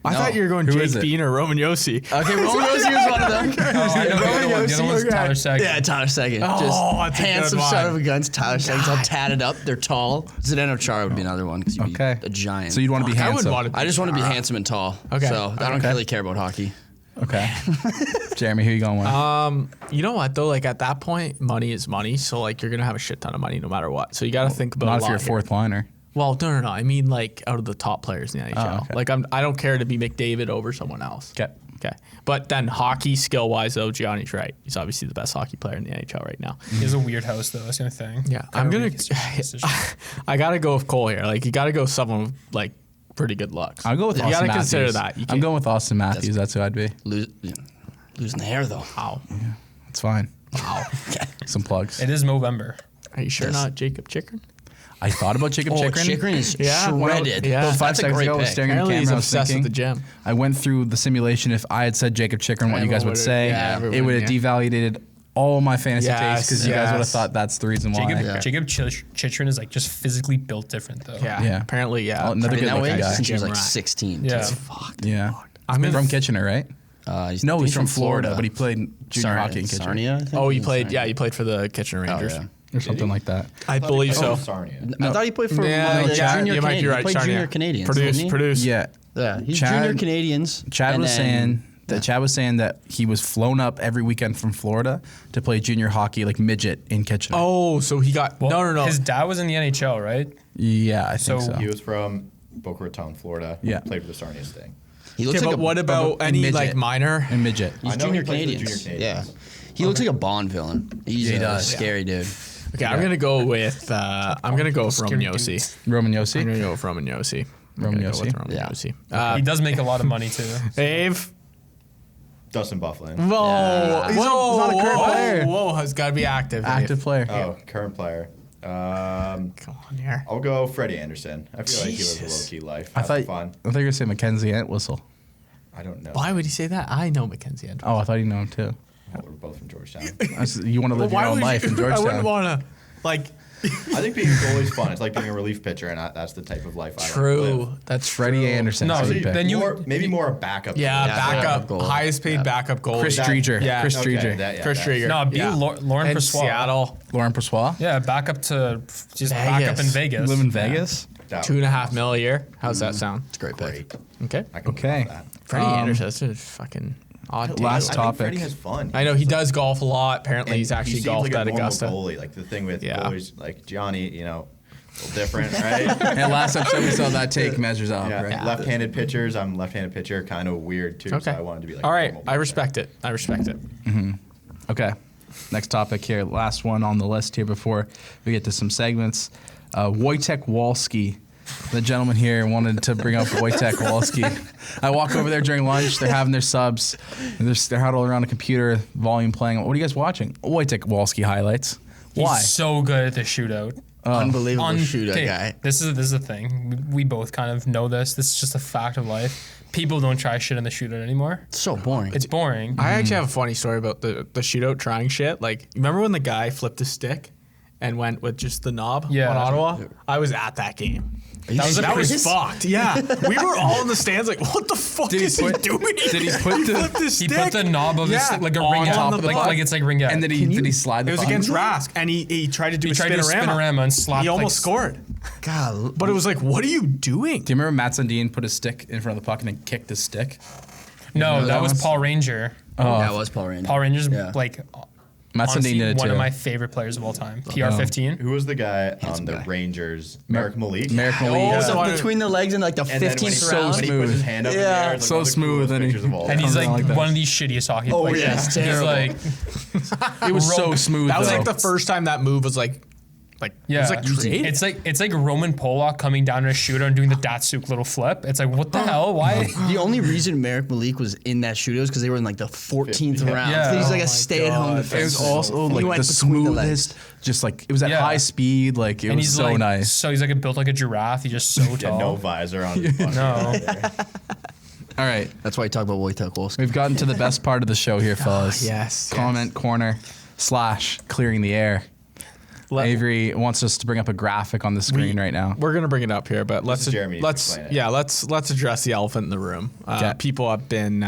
S1: I thought you were going
S2: Who
S1: Jake
S2: is it?
S1: Bean or Roman Yossi.
S3: Okay, Roman Yossi was one of them.
S4: Oh, I know the other one's Tyler Seguin.
S3: Yeah, Tyler Seguin.
S1: Oh,
S3: Just
S1: that's a good
S3: handsome
S1: one.
S3: son of a guns. Tyler Seguin's all tatted up. They're tall. Zdeno Chara would be another one because you'd
S2: Okay.
S3: be a giant.
S2: So you'd want to be
S1: I would
S2: handsome.
S1: want to.
S3: I just want to be handsome and tall.
S1: Okay.
S3: So I don't
S1: Okay.
S3: really care about hockey.
S2: Okay. Jeremy, who you going with?
S1: You know what though? Like at that point, money is money. So like you're gonna have a shit ton of money no matter what. So you got to think about
S2: Not
S1: a
S2: if
S1: lot
S2: you're a
S1: here.
S2: fourth liner.
S1: Well, no. I mean like out of the top players in the NHL.
S2: okay.
S1: Like I don't care to be McDavid over someone else.
S2: Okay.
S1: Okay. But then hockey skill wise though, Gianni's right. He's obviously the best hockey player in the NHL right now.
S4: He has a weird house though. That's the only thing.
S1: Yeah,
S4: Gotta
S1: I'm gonna.
S4: make a decision.
S1: I gotta go with Cole here. Like you gotta go someone with like pretty good looks.
S2: I'll go with
S1: you
S2: Austin
S1: gotta
S2: Matthews.
S1: consider that. You
S2: I'm going with Austin Matthews. That's who I'd be.
S3: Losing the hair though.
S1: Wow.
S2: It's fine.
S1: Wow.
S2: Some plugs.
S4: It is Movember.
S1: Are you sure
S3: Yes.
S1: not Jacob Chikrin?
S2: I thought about Jacob Chikrin.
S3: Chikrin is
S1: Yeah,
S3: shredded.
S1: yeah.
S2: About 5
S3: That's a
S2: seconds
S3: great
S2: ago, I was
S3: pick.
S2: staring at the
S1: Apparently
S2: camera.
S1: he's
S2: I was
S1: obsessed
S2: thinking,
S1: with the gym.
S2: I went through the simulation. If I had said Jacob Chikrin, what you guys would
S1: Everyone
S2: say,
S1: would've- yeah,
S2: it
S1: everyone,
S2: would have
S1: yeah.
S2: devaluated all my fantasy
S1: Yes,
S2: takes because you guys would have
S1: yes.
S2: thought that's the reason why.
S4: Jacob Chitrin is like just physically built different though.
S1: Yeah.
S2: Yeah.
S1: Apparently, yeah.
S2: Oh, another
S3: Been
S2: good
S3: that
S2: looking
S3: way
S2: guy.
S3: since he was like
S1: Gym rat.
S3: 16.
S4: Yeah.
S3: too.
S2: Yeah.
S1: I'm
S2: He's
S1: gonna
S2: from Kitchener, right?
S3: No,
S2: He's from Florida, but he played junior hockey in Kitchener.
S3: Sarnia, I think.
S1: Oh, you played. Yeah, you played for the Kitchener Rangers.
S3: yeah.
S2: Or something like that.
S1: I believe so.
S5: Sarnia.
S3: I thought he played for
S1: Yeah, yeah,
S3: junior
S1: you might be
S3: Canadian.
S1: right.
S3: He played
S1: Sarnia.
S3: junior Canadians.
S1: Produce,
S3: didn't he?
S1: produce.
S2: Yeah.
S3: Yeah, he's
S2: Chad-
S3: junior Canadians.
S2: Chad
S3: and
S2: was
S3: then-
S2: saying that he was flown up every weekend from Florida to play junior hockey, like midget in Kitchener.
S1: Oh, so he got
S4: Well,
S1: no.
S4: His dad was in the NHL, right?
S2: Yeah, I think
S4: So-
S2: so.
S5: He was from Boca Raton, Florida.
S2: Yeah.
S5: Played for the Sarnia Sting.
S3: He looks
S1: Okay,
S3: like
S1: but
S3: a
S1: what about
S2: in
S1: any
S2: midget.
S1: like minor?
S2: And midget.
S3: He's
S5: I know
S3: junior
S5: he played for the
S3: Canadians.
S5: junior
S3: Yeah,
S5: Canadians.
S3: he looks like a Bond villain. He's
S2: he
S3: a
S2: does.
S3: scary dude.
S1: Okay, I'm gonna go with Roman
S4: Scary
S1: Yossi.
S4: dudes.
S2: Roman
S1: I'm
S2: Yossi.
S1: gonna go with Roman Yossi.
S2: Roman Yossi?
S1: Roman
S3: Yeah.
S1: Yossi.
S4: He does make a lot of money too.
S1: Dave.
S5: Dustin Bufflin.
S1: Whoa,
S2: He's not a current player.
S1: Whoa, has got to be active. Dave.
S2: Active player.
S5: Oh, current player.
S1: Come on here.
S5: I'll go Freddie Anderson. I feel like he was a
S1: Jesus.
S5: low key life.
S2: I
S5: Have
S2: thought
S5: fun.
S2: you were going to say Mackenzie Entwistle.
S5: I don't know.
S1: Why would he say that? I know Mackenzie Andrews.
S2: Oh, I thought you know him too.
S5: Well, we're both from Georgetown.
S2: You want to live your own life in
S1: I
S2: Georgetown.
S1: wouldn't want to, like.
S5: I think being a goalie is fun. It's like being a relief pitcher, and that's the type of life I want to live.
S1: True. That's
S2: Freddie
S1: true.
S2: Anderson.
S4: No,
S2: Sweet pick.
S4: then you-
S5: maybe more a backup.
S1: Yeah,
S3: Yeah,
S1: backup,
S3: backup goal.
S1: highest paid
S3: Yeah.
S1: backup goalie.
S2: Chris
S5: That-
S2: Streeter.
S1: yeah,
S2: Chris
S5: Okay,
S2: Streeter.
S1: Chris
S5: that-
S1: Strieger.
S4: No, be Lauren
S1: in
S4: Persois.
S1: Seattle,
S2: Lauren Persois.
S4: Yeah, back up to just back up in Vegas.
S2: Live in Vegas.
S5: that-
S1: $2.5 million a year. How's that sound?
S3: It's a great pick.
S5: Great.
S1: Okay.
S5: I can
S2: Okay.
S5: love that.
S1: Freddie
S2: Um,
S1: Anderson, that's a fucking odd deal.
S2: last
S5: I
S2: topic.
S5: think Freddie has fun.
S1: I know he does golf a lot. Apparently,
S5: And
S1: he's actually
S5: he seems
S1: golfed
S5: like a
S1: at
S5: normal
S1: Augusta.
S5: Goalie. Like the thing with
S1: Yeah.
S5: goalies, like Gianni, a little different, right?
S2: And last episode we saw that take measures up,
S5: Yeah.
S2: right?
S5: Left-handed pitchers. I'm left-handed pitcher, kind of weird too.
S1: Okay.
S5: So I wanted to be like.
S1: All
S5: a
S1: right,
S5: normal
S1: I
S5: pitcher.
S1: respect it. I respect it.
S2: Okay. Next topic here. Last one on the list here before we get to some segments. Wojtek Walski. The gentleman here wanted to bring up Wojtek Walski. I walk over there during lunch. They're having their subs. And they're huddled around a computer, volume playing. What are you guys watching? Wojtek Walski highlights. Why?
S4: He's so good at the shootout.
S3: Unbelievable shootout
S4: okay,
S3: guy.
S4: This is the thing. We both kind of know this. This is just a fact of life. People don't try shit in the shootout anymore.
S3: It's so boring.
S4: It's boring.
S1: I actually have a funny story about the shootout trying shit. Like, remember when the guy flipped his stick and went with just the knob
S4: Yeah.
S1: on Ottawa? I was at that game.
S3: That
S1: was fucked. Yeah, we were all in the stands like, what the fuck is he doing?
S2: Did he put the?
S1: flipped his
S4: He
S1: stick?
S4: put the knob of his
S1: Yeah,
S4: stick like a
S1: on
S4: ring
S1: top
S4: out,
S1: of the
S4: like
S1: puck.
S4: it's like ring out.
S2: And did he slide the
S1: It was
S2: button?
S1: against Rask, and he tried to do a
S4: tried to do a
S1: spinorama.
S4: spinorama and slapped,
S1: He
S4: like,
S1: almost scored.
S3: God,
S1: But it was like, what are you doing?
S2: Do you remember Matt Sundin put his stick in front of the puck and then kicked his stick?
S4: No,
S2: that
S4: that was
S2: was-
S4: Paul Ranger.
S3: that was Paul Ranger.
S4: Paul Ranger's
S3: Yeah.
S4: like
S2: Matt
S4: honestly,
S2: Sundin did it
S4: one
S2: too.
S4: of my favorite players of all time. PR15.
S5: Who was the guy on
S3: Handsome
S5: the
S3: guy.
S5: Rangers? Merrick Malik.
S2: Merrick
S1: Oh,
S2: Malik.
S1: so
S3: So between the legs and like the
S5: And then when
S3: 15th
S5: he,
S3: round.
S5: when he puts his hand up in the
S3: Yeah.
S5: air, it's like
S2: So
S5: one of the
S2: smooth,
S5: coolest
S2: and he-
S5: pictures of all
S4: And he's
S2: Comes
S4: like
S2: out like that.
S4: one of these shittiest hockey
S3: Oh,
S4: players.
S3: yeah, it's
S4: He's
S3: terrible.
S4: like
S2: It was so
S4: Roll-
S2: smooth.
S1: That was
S2: though.
S1: like the first time that move was like Like,
S4: Yeah,
S1: it was like creative.
S4: it's like Roman Polak coming down to a shooter and doing the Datsuk little flip. It's like, what the hell? Why?
S3: The only reason Merrick Malik was in that shootout was because they were in like the 14th round.
S4: Yeah.
S3: So he's like
S1: Oh
S3: a stay-at-home
S1: God.
S3: defenseman.
S2: It was also
S3: He
S2: like
S3: went
S2: the
S3: between the legs.
S2: smoothest, just like it was at
S4: Yeah.
S2: high speed. Like it
S4: And
S2: was
S4: he's
S2: so
S4: like,
S2: nice.
S4: so he's like built like a giraffe. He's just so
S5: Yeah,
S4: tall.
S5: no visor on his body.
S4: No.
S2: All right,
S3: That's why you talk about Wojtek Wolski.
S2: we've gotten to the best part of the show here, fellas.
S1: yes.
S2: Comment corner / clearing the air. Avery wants us to bring up a graphic on the screen right now.
S1: We're gonna bring it up here, but
S5: is Jeremy explain it.
S1: let's address the elephant in the room.
S2: Okay.
S1: People have been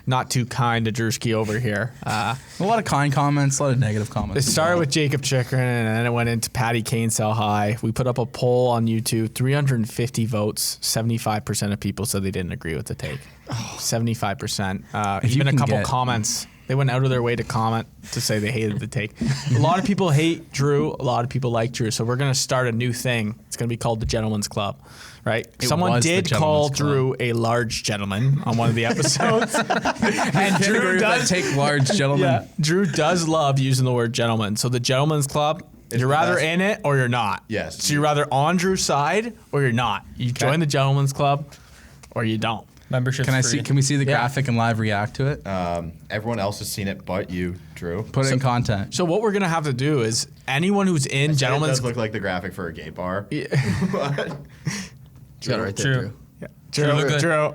S1: not too kind to Drewski over here.
S2: A lot of kind comments, a lot of negative comments.
S1: It started with Jacob Chikrin, and then it went into Patty Kane sell high. We put up a poll on YouTube, 350 votes. 75% of people said they didn't agree with the take. 75%.
S2: If you
S1: Even a
S2: can
S1: couple
S2: get-
S1: comments. They went out of their way to comment to say they hated the take. A lot of people hate Drew. A lot of people like Drew. So we're going to start a new thing. It's going to be called the Gentleman's Club, right? Someone
S2: was the
S1: did call
S2: Gentleman's
S1: Drew a large gentleman on one of the episodes. and
S2: Can't agree with that take, large gentlemen.
S1: yeah, Drew does love using the word gentleman. So the Gentleman's Club, you're
S5: the
S1: rather
S5: best.
S1: in it or you're not.
S5: Yes.
S1: So you're rather on Drew's side or you're not. You join the Gentleman's Club or you don't.
S4: Membership's
S2: Can I
S4: free.
S2: see? Can we see the graphic and live react to it?
S5: Everyone else has seen it but you, Drew.
S2: Put it in content.
S1: So what we're gonna have to do is anyone who's in
S5: It
S1: Gentleman's
S5: does look like the graphic for a gay bar.
S3: You got it right there,
S4: True.
S3: Drew.
S1: Drew,
S4: look good.
S1: Drew.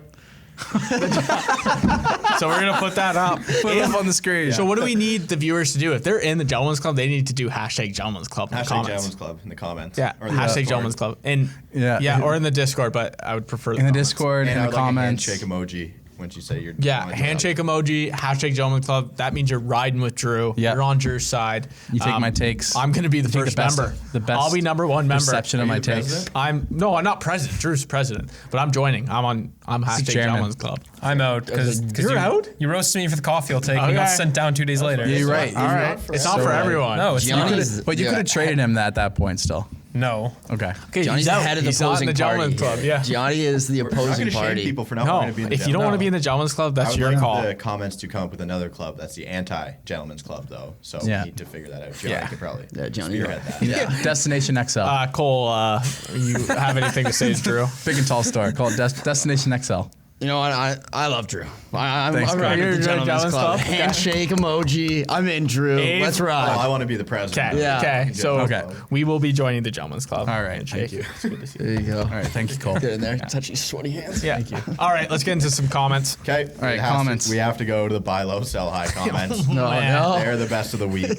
S1: So we're gonna put that up.
S2: Put it up on the screen.
S1: So what do we need the viewers to do? If they're in the Gentleman's Club, they need to do hashtag Gentleman's Club in the
S5: Hashtag
S1: comments.
S5: Gentleman's Club in the comments.
S1: Yeah,
S5: Or the
S1: hashtag
S5: Discord.
S1: Gentleman's Club. And
S2: Yeah.
S1: or in the Discord, but I would prefer
S2: in the
S1: comments.
S2: Discord,
S5: And
S2: in
S5: I
S2: the
S5: would like a
S2: comments.
S5: handshake emoji when you say you're.
S1: Yeah,
S5: joining
S1: handshake emoji, hashtag Gentleman's Club. That means you're riding with Drew.
S2: Yeah.
S1: You're on Drew's side.
S2: You take my takes.
S1: I'm going to be the
S2: You take
S1: first
S2: the best-
S1: member.
S2: the best
S1: I'll be number one member.
S2: reception of
S5: Are
S2: my
S5: you the
S2: takes.
S5: president?
S1: I'm not president. Drew's president, but I'm joining. I'm hashtag
S2: chairman.
S1: Gentleman's Club.
S4: I'm out because
S1: You're
S4: you,
S1: out?
S4: You roasted me for the coffee I'll take. And
S1: Okay.
S4: got sent down 2 days later.
S2: Yeah, you're right.
S1: All right, it's not for everyone.
S4: No, it's not.
S3: Johnny's-
S2: But you
S3: yeah.
S2: could have traded him at that point still.
S4: No.
S2: Okay.
S1: Okay,
S3: Johnny's
S1: he's
S3: the
S1: out.
S3: head of the
S1: He's not
S3: opposing
S1: in the
S3: party.
S1: Gentleman's Club.
S3: here.
S1: Yeah.
S3: Johnny is the
S5: We're not
S3: opposing
S5: going to shame
S3: party.
S5: people for not
S1: No,
S5: wanting to be in the
S1: if you don't want to
S5: Gentleman's
S1: be in the Gentleman's Club,
S5: Club.
S1: that's
S5: I
S1: your
S5: would like
S1: call.
S5: the comments to come up with another club. That's the anti-Gentleman's Club, though. So
S2: Yeah.
S5: we need to figure that out. Johnny
S1: Yeah.
S5: could probably
S3: Yeah, Johnny.
S5: spearhead that.
S2: Yeah. Destination XL.
S1: Cole, you have anything to say to Drew?
S2: Big and tall store called Destination XL.
S3: You know what? I love Drew. I'm
S2: Thanks,
S3: rocking
S2: Craig.
S3: with
S1: You're
S3: the
S1: in
S3: Gentleman's
S1: Gentleman's
S3: Club.
S1: Club? Okay.
S3: Handshake emoji. I'm in, Drew.
S1: Abe?
S3: Let's
S5: Oh, I
S3: ride.
S5: want to be the president.
S1: Okay.
S3: Yeah.
S1: Okay. So
S2: Okay.
S1: we will be joining the Gentleman's Club.
S2: All right. Thank you.
S1: It's good to see you.
S3: There you go.
S2: All right. Thank you, Cole.
S3: Get in there. Touchy, sweaty hands.
S1: Yeah. Thank you. All right. Let's get into some comments.
S5: Okay.
S2: All right, comments.
S5: We have to go to the buy low, sell high comments.
S3: No,
S1: Man.
S3: no.
S5: They're the best of the week.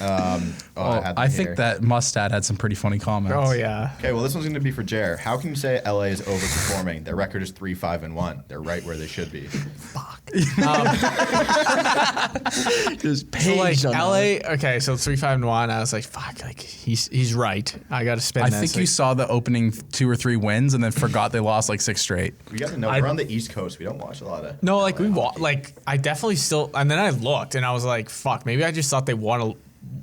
S2: I think that Mustad had some pretty funny comments.
S1: Oh yeah.
S5: Okay, well, this one's going to be for Jer. How can you say LA is overperforming? Their record is 3-5-1. They're right where they should be.
S3: Just
S1: So like
S3: paged on that.
S1: LA. Okay. So 3-5-1. I was like, fuck. Like he's right. I got to spin.
S2: I
S1: this.
S2: think you
S1: Like,
S2: saw the opening 2 or 3 wins and then forgot they lost like 6 straight.
S5: We got to know. We're on the East Coast. We don't watch a lot of.
S1: No, like
S5: LA
S1: we
S5: hockey.
S1: like I definitely still, and then I looked and I was like, fuck. Maybe I just thought they won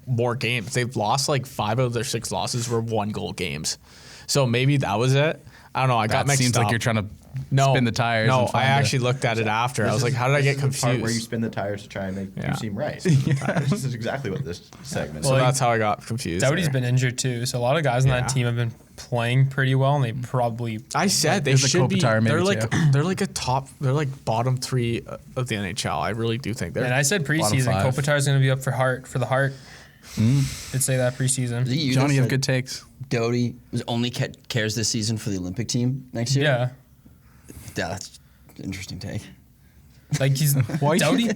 S1: more games. They've lost like 5 of their 6 losses were 1-goal games. So maybe that was it. I don't know. I got
S2: That
S1: mixed
S2: seems
S1: up.
S2: like you're trying to
S1: no,
S2: spin the tires.
S1: No,
S2: and
S1: I
S2: find
S1: actually looked at it after. I was like, how did I get
S5: This is the part where you
S1: confused?
S5: spin the tires to try and make
S1: Yeah.
S5: you seem right. This is exactly what this segment
S1: So
S5: is.
S1: that's how I got confused.
S4: Doughty's
S1: there.
S4: been injured too, so a lot of guys on
S1: Yeah.
S4: that team have been playing pretty well, and they probably.
S1: I said they
S2: There's a
S1: should be.
S2: Kopitar maybe
S1: They're like
S2: too.
S1: they're like a top. They're like bottom 3 of the NHL. I really do think they're.
S4: And I said preseason,
S2: 5.
S4: Kopitar's going to be up for the Heart. Did say that preseason.
S3: Is it you
S2: Johnny,
S3: that
S2: you have
S3: said
S2: good takes.
S3: Doughty only cares this season for the Olympic team next year?
S4: Yeah,
S3: Yeah, that's an interesting take.
S4: like he's
S2: Why-
S4: Doughty.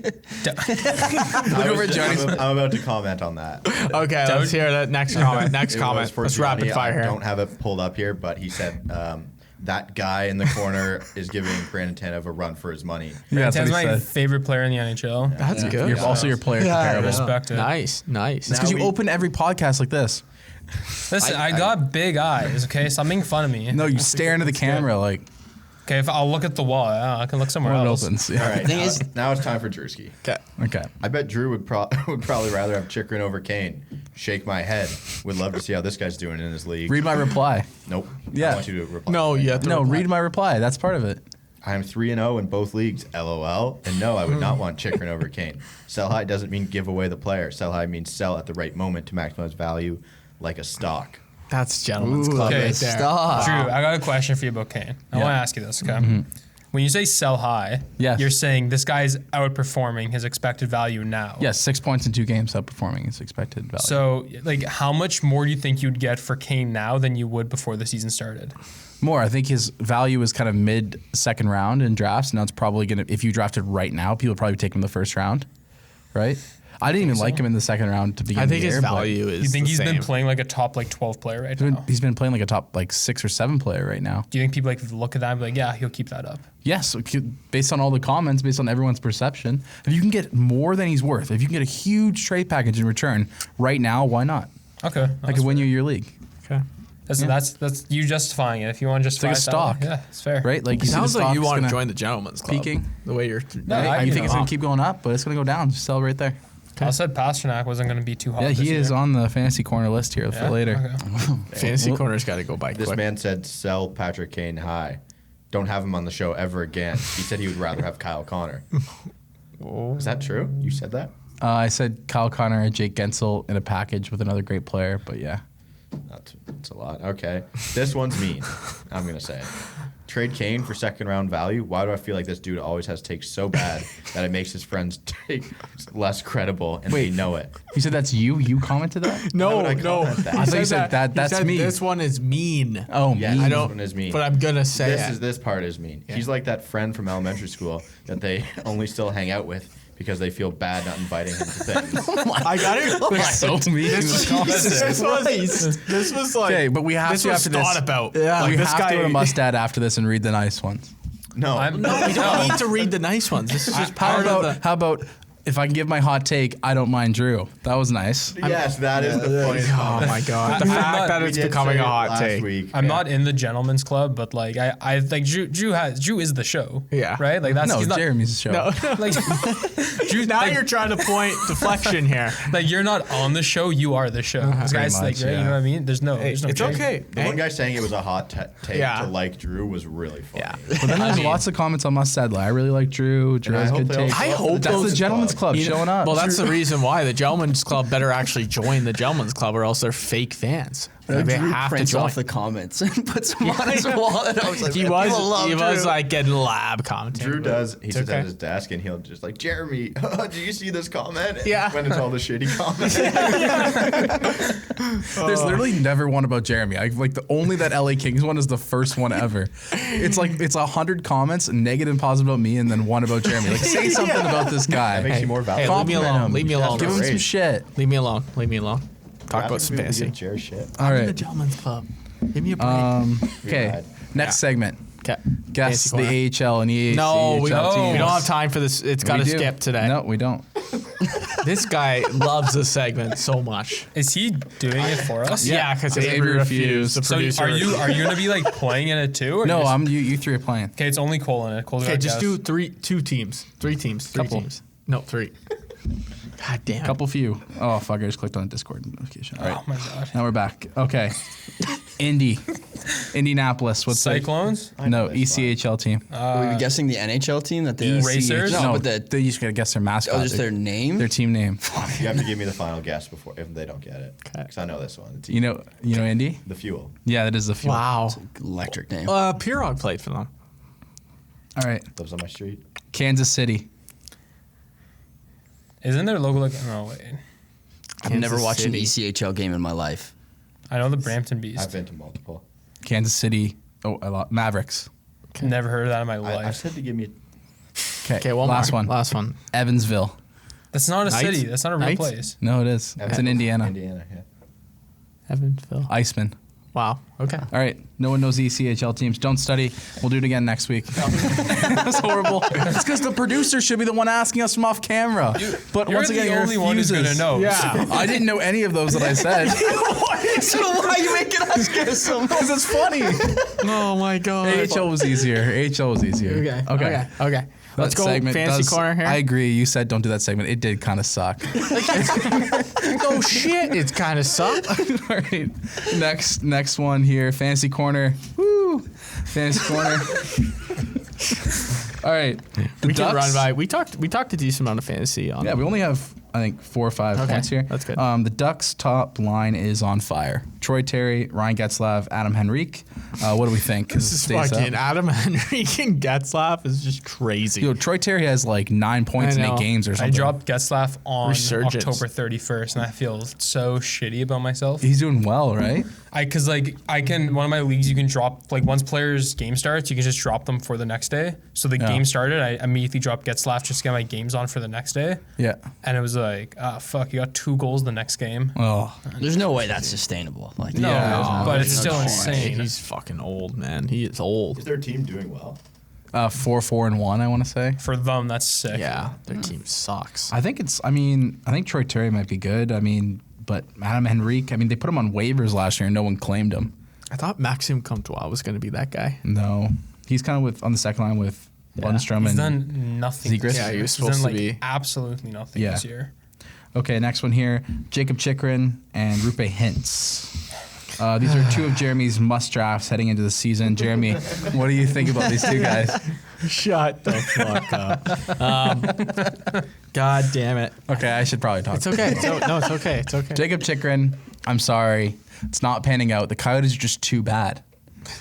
S5: I'm about to comment on that.
S1: Okay, let's hear that next comment. Next
S5: It was
S1: comment.
S5: for
S1: Let's
S5: Gianni.
S1: rapid fire
S5: I
S1: here.
S5: don't have it pulled up here, but he said that guy in the corner is giving Brandon Tanev a run for his money.
S2: Yeah, that's
S4: Tan's
S2: what he
S4: my
S2: said.
S4: favorite player in the NHL.
S1: That's good.
S2: You're also your player comparable.
S4: Respect it.
S1: Nice, nice.
S2: It's because you
S5: we-
S2: open every podcast like this.
S4: Listen, I got big eyes. Okay, stop making fun of me.
S2: No, you stare into the camera like
S4: Okay, if I'll look at the wall, yeah, I can look somewhere
S2: when it
S4: else.
S2: opens. Yeah.
S5: All right,
S3: Thing
S5: now,
S3: is-
S5: now it's time for Drewski.
S1: Okay.
S2: Okay.
S5: I bet Drew would probably rather have Chikrin over Kane. Shake my head. Would love to see how this guy's doing in his league.
S2: Read my reply.
S5: Nope.
S2: Yeah.
S5: I want you to reply.
S1: No, you have to
S2: No,
S1: reply.
S2: read my reply. That's part of it.
S5: I am 3-0 in both leagues. LOL. And no, I would not want Chikrin over Kane. Sell high doesn't mean give away the player. Sell high means sell at the right moment to maximize value like a stock.
S1: That's gentleman's club
S4: okay,
S1: right there.
S3: Stop.
S4: Drew, I got a question for you about Kane. I want to ask you this, okay? When you say sell high,
S2: Yes.
S4: you're saying this guy's outperforming his expected value now.
S2: Yes, 6 points in 2 games, outperforming his expected value.
S4: So, like, how much more do you think you'd get for Kane now than you would before the season started?
S2: More. I think his value is kind of mid-second round in drafts. Now it's probably going to, if you drafted right now, people would probably take him in the first round, right? I didn't even like him in the second round to begin
S1: I think
S2: the
S1: his
S2: year.
S1: value is.
S4: You think
S1: the
S4: he's
S1: same.
S4: been playing like a top like 12 player right now?
S2: He's been playing like a top 6 or 7 player right now.
S4: Do you think people like look at that and be like, yeah, he'll keep that up?
S2: Yes, based on all the comments, based on everyone's perception, if you can get more than he's worth, if you can get a huge trade package in return right now, why not?
S4: Okay.
S2: I could win you your league,
S1: Okay.
S4: That's you justifying it. If you want to justify
S2: it's like a
S4: it that way,
S2: stock.
S4: yeah, it's fair.
S2: right? Like
S1: It
S2: you see
S1: sounds
S2: the
S1: like you
S2: stock's
S1: want to
S2: gonna-
S1: join the gentleman's club.
S2: peaking.
S1: The way you're.
S4: No,
S2: Right? You think it's
S1: know.
S2: going to keep going up, but it's going to go down. Just sell right there.
S4: I said Pasternak wasn't going to be too hot.
S2: Yeah,
S4: this
S2: he is
S4: year.
S2: on the fantasy corner list here for
S4: Yeah?
S2: later.
S4: Okay.
S1: Fantasy corner's got to go by
S5: This
S1: quick.
S5: man said sell Patrick Kane high. Don't have him on the show ever again. He said he would rather have Kyle Connor. Is that true? You said that?
S2: I said Kyle Connor and Jake Gensel in a package with another great player, but yeah.
S5: That's a lot. Okay. This one's mean. I'm going to say it. Trade Kane for second round value. Why do I feel like this dude always has takes so bad that it makes his friends take less credible and they know it?
S2: You said that's you? You commented that?
S5: Why
S1: No,
S5: would I
S1: no.
S5: comment that?
S2: I thought you said that.
S1: He
S2: That's
S1: said
S2: me.
S1: This one is mean.
S2: Oh,
S5: Yes,
S2: me.
S1: I
S5: this
S1: don't.
S5: one is mean.
S1: But I'm gonna say it.
S5: This part is mean. He's like that friend from elementary school that they only still hang out with because they feel bad not inviting him to things.
S1: I got it.
S2: so mean.
S1: This was like.
S2: Okay, but we have
S1: this
S2: to
S1: was
S2: after this.
S1: thought about.
S2: Yeah,
S1: Like,
S2: we
S1: this
S2: have
S1: guy.
S2: to go to Mustad after this and read the nice ones.
S5: No.
S1: No, we don't need to read the nice ones. This is just part of the.
S2: How about if I can give my hot take, I don't mind Drew. That was nice.
S5: Yes, that is the funniest
S1: Oh
S5: comment.
S1: my god! The
S4: I'm
S1: fact
S4: not-
S1: that
S5: We
S1: it's
S5: did
S1: becoming
S5: say
S1: a
S5: it
S1: hot
S5: last
S1: take.
S5: week.
S4: I'm not in the gentleman's club, but like I like Drew is the show.
S1: Yeah.
S4: Right? Like that's
S2: No,
S4: he's not,
S2: Jeremy's show.
S1: No,
S4: like Drew,
S1: now
S4: like,
S1: you're trying to point deflection here.
S4: like you're not on the show, you are the show. This
S2: Pretty
S4: guy's like
S2: much,
S4: right,
S2: yeah.
S4: you know what I mean? There's no
S1: It's
S4: change.
S1: okay.
S5: The one guy saying it was a hot take
S1: Yeah.
S5: to like Drew was really funny.
S1: Yeah.
S2: But then there's lots of comments on Mustad. Like, I really like Drew. Drew
S5: And I
S2: has
S5: hope
S2: good
S5: they
S2: takes.
S5: also-
S1: I hope
S2: That's
S1: those
S2: the gentleman's club
S1: You know-
S2: showing up.
S1: Well, that's the reason why the Gentlemen's Club better actually join the Gentlemen's Club, or else they're fake fans. Like, they
S3: Drew
S1: have to
S3: prints
S1: join.
S3: off the comments and puts them on his wall. And I was like,
S1: he
S3: people
S1: was
S3: love Drew.
S1: like getting lab commenting.
S5: Drew does. He sits
S1: okay.
S5: at his desk and he'll just like, Jeremy, do you see this comment?
S1: Yeah.
S5: When it's all the shitty comments.
S2: There's literally never one about Jeremy. Like the only that LA Kings one is the first one ever. It's like it's 100 comments, negative and positive about me, and then one about Jeremy. Like say something about this guy.
S5: That makes you more
S1: Hey,
S5: valuable.
S1: leave me
S2: Compliment
S1: alone.
S2: him.
S1: Leave me alone.
S2: Give him some
S5: Great.
S2: shit.
S1: Leave me alone. Leave me alone. Talk about some fantasy.
S5: Chair shit.
S2: All
S1: I'm in the
S2: right.
S1: Gentlemen's Club. Give me a break.
S2: Okay.
S5: Rad.
S2: Next segment.
S1: Okay.
S2: Guess
S1: Fantasy
S2: the AHL and EAHL
S1: No, we
S2: teams.
S1: don't have time for this. It's got to
S2: We do.
S1: skip today.
S2: No, we don't.
S1: This guy loves this segment so much.
S4: Is he doing it for us?
S1: Yeah, because
S2: Avery
S1: Avery
S2: refused.
S1: refused. The
S4: So
S1: producer.
S4: are you gonna be like playing in it too? Or
S2: No,
S4: just-
S2: you three are playing.
S4: Okay, it's only Cole in it. Cole's
S1: Okay,
S4: our
S1: just
S4: guest.
S1: do three teams. Three teams. No, three. God damn.
S2: Couple few. Oh fuck! I just clicked on the Discord notification. All right.
S4: Oh my god.
S2: Now we're back. Okay. Indianapolis. What's the
S4: Cyclones?
S2: no ECHL team?
S3: Were we guessing the NHL team that they
S4: Racers?
S3: No,
S2: No,
S3: but the
S2: they just gotta guess their mascot.
S3: oh, just their name.
S2: their team name.
S5: You have to give me the final guess before if they don't get it. Because I know this one. The,
S2: You know Indy?
S5: the fuel.
S2: Yeah, that is the fuel.
S1: Wow.
S3: Electric name.
S1: Pirog played for them.
S2: All right.
S5: Lives on my street.
S2: Kansas City.
S4: Isn't their logo like? Oh wait.
S3: I've never
S1: Kansas
S3: watched an
S1: City.
S3: ECHL game in my life.
S4: I know the Brampton Beast.
S5: I've been to multiple.
S2: Kansas City. Oh, Mavericks.
S4: Never heard of that in my
S5: I
S4: life.
S5: said to give me.
S1: Okay, one
S2: last
S1: more.
S2: one.
S1: Last one.
S2: Evansville.
S4: That's not a
S1: Knights?
S4: city. That's not a real
S1: Knights?
S4: place.
S2: No, it is. It's in Indiana.
S5: Indiana, yeah.
S1: Evansville.
S2: Iceman.
S1: Wow. Okay.
S2: All right. No one knows the ECHL teams. Don't study. We'll do it again next week. That's horrible. It's because the producer should be the one asking us from off camera. But
S4: You're
S2: once again,
S4: the
S2: he
S4: only one who's
S2: refuses.
S4: gonna know.
S1: Yeah.
S2: I didn't know any of those that I said.
S3: So why are you making us guess them?
S2: Because it's funny.
S1: Oh my god.
S2: AHL was easier. AHL was easier.
S1: Okay. Let's
S2: That
S1: go
S2: segment
S1: fancy
S2: does-
S1: corner here.
S2: I agree. You said don't do that segment. It did kind of suck.
S1: Oh shit! It's kind of sucked.
S2: All right. Next one here. Fantasy corner. Woo. Fantasy corner. All right. The
S1: We can
S2: Ducks-
S1: run by. We talked a decent amount of fantasy on.
S2: Yeah, we only have I think 4 or 5 points here.
S1: That's good.
S2: The Ducks' top line is on fire. Troy Terry, Ryan Getzlaf, Adam Henrique. What do we think?
S1: This is fucking Adam Henrique and Getzlaf is just crazy.
S2: Yo, Troy Terry has like 9 points in 8 games or something.
S4: I dropped Getzlaf on
S1: Resurgence.
S4: October 31st, and I feel so shitty about myself.
S2: He's doing well, right?
S4: Because one of my leagues, you can drop, like, once players' game starts, you can just drop them for the next day. So the game started, I immediately dropped Getzlaf just to get my games on for the next day.
S2: Yeah.
S4: And it was like, fuck, you got 2 goals the next game.
S2: Oh.
S3: There's no way that's sustainable. Like,
S4: No, but it's still insane.
S1: He's fucking old, man. He is old.
S5: Is their team doing well?
S2: 4-4-1, I want to say.
S4: For them, that's sick.
S1: Yeah, their team sucks.
S2: I think Troy Terry might be good. But Adam Henrique, they put him on waivers last year and no one claimed him.
S1: I thought Maxim Comtois was going to be that guy.
S2: No. He's kind of on the second line with Lundstrom
S4: He's
S2: and
S4: done nothing.
S2: Zegras?
S1: Yeah, he was
S4: He's
S1: supposed
S4: done,
S1: to be.
S4: absolutely nothing this year.
S2: Okay, next one here. Jacob Chikrin and Rupe Hintz. These are 2 of Jeremy's must drafts heading into the season. Jeremy, what do you think about these 2 guys?
S1: Shut the fuck up. God damn it.
S2: Okay, I should probably talk.
S1: It's okay. It's okay. It's okay.
S2: Jacob Chikrin, I'm sorry. It's not panning out. The Coyotes are just too bad.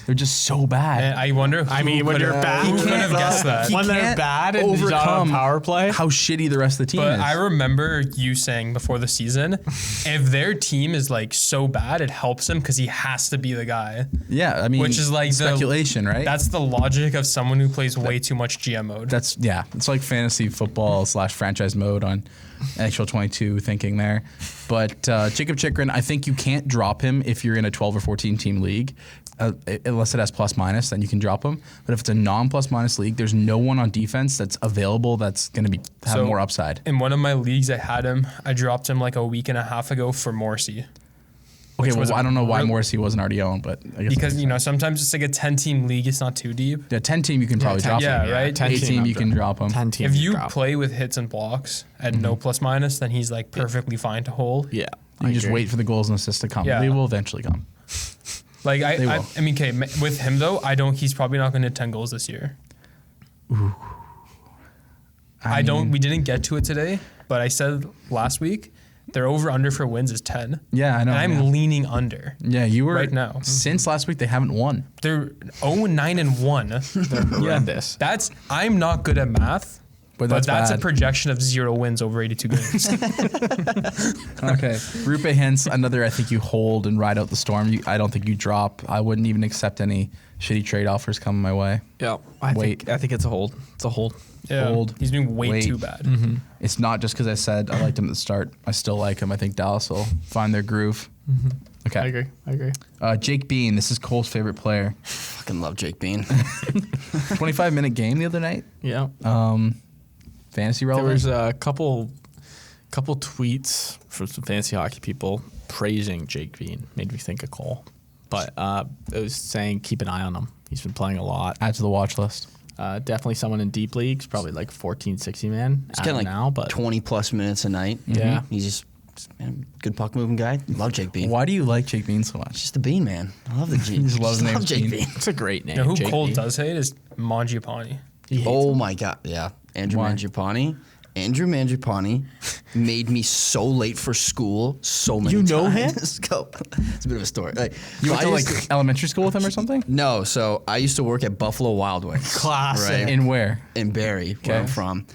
S2: They're just so bad.
S4: And I wonder.
S1: when you're bad,
S4: who could have guessed that?
S1: When they're bad and he's not on power play.
S2: How shitty the rest of the team
S4: But
S2: is.
S4: I remember you saying before the season, if their team is like so bad, it helps him because he has to be the guy.
S2: Yeah,
S4: Which is like
S2: speculation, right?
S4: That's the logic of someone who plays way too much GM mode.
S2: It's like fantasy football / franchise mode on NHL 22 thinking there. But Jacob Chikrin, I think you can't drop him if you're in a 12 or 14 team league. Unless it has plus minus, then you can drop him. But if it's a non plus minus league, there's no one on defense that's available that's going to have more upside.
S4: In one of my leagues, I had him. I dropped him like a week and a half ago for Morrissey.
S2: Okay, well, I don't know why Morrissey wasn't already owned, but I guess
S4: because sometimes it's like a 10-team league, it's not too deep.
S2: Yeah, 10 team you can probably drop him.
S4: Yeah, right.
S2: 8 team you can drop him.
S1: 10 team.
S4: If you play with hits and blocks at no plus minus, then he's like perfectly fine to hold.
S1: Yeah.
S2: You just wait for the goals and assists to come.
S4: Yeah.
S2: They will eventually come.
S4: Like okay, with him though, he's probably not going to hit 10 goals this year.
S2: Ooh.
S4: We didn't get to it today, but I said last week their over under for wins is 10.
S2: Yeah, I know.
S4: And I'm leaning under.
S2: Yeah, you were
S4: right now.
S2: Since last week they haven't won.
S4: They're 0-9-1.
S1: They're horrendous.
S4: I'm not good at math. But that's
S2: bad.
S4: a projection of 0 wins over 82 games.
S2: Okay. Rupe Hintz, another I think you hold and ride out the storm. I don't think you drop. I wouldn't even accept any shitty trade offers coming my way.
S1: Yeah. I think it's a hold. It's a hold.
S4: Yeah.
S2: Hold.
S4: He's doing way too bad.
S1: Mm-hmm.
S2: It's not just because I said I liked him at the start. I still like him. I think Dallas will find their groove.
S1: Mm-hmm.
S2: Okay.
S1: I agree.
S2: Jake Bean, this is Cole's favorite player.
S3: Fucking love Jake Bean.
S2: 25-minute game the other night.
S1: Yeah.
S2: Fantasy
S1: There
S2: relevant.
S1: was a couple tweets from some fantasy hockey people praising Jake Bean. Made me think of Cole. But it was saying keep an eye on him. He's been playing a lot.
S2: Add to the watch list.
S1: Definitely someone in deep leagues, probably like 14, 16 man.
S3: He's getting like
S1: now, but
S3: 20 plus minutes a night.
S1: Yeah.
S3: He's just good puck moving guy. Love Jake Bean.
S2: Why do you like Jake Bean so much?
S3: Just the Bean, man. I love the G.
S2: just love his name,
S3: Jake
S2: Bean.
S3: Bean.
S1: it's a great name.
S4: You know who
S1: Jake
S4: Cole
S1: Bean.
S4: does hate is Mangiapane.
S3: Oh my god, yeah. Andrew
S2: Why?
S3: Mangiapane. Andrew Mangiapane made me so late for school so many times.
S1: You know him?
S3: Go. It's a bit of a story. Like,
S2: You went
S3: I
S2: to
S3: used
S2: like elementary school with him or something?
S3: No, so I used to work at Buffalo Wild Wings.
S1: Classic.
S3: Right?
S2: In where?
S3: In Barrie, where I'm from.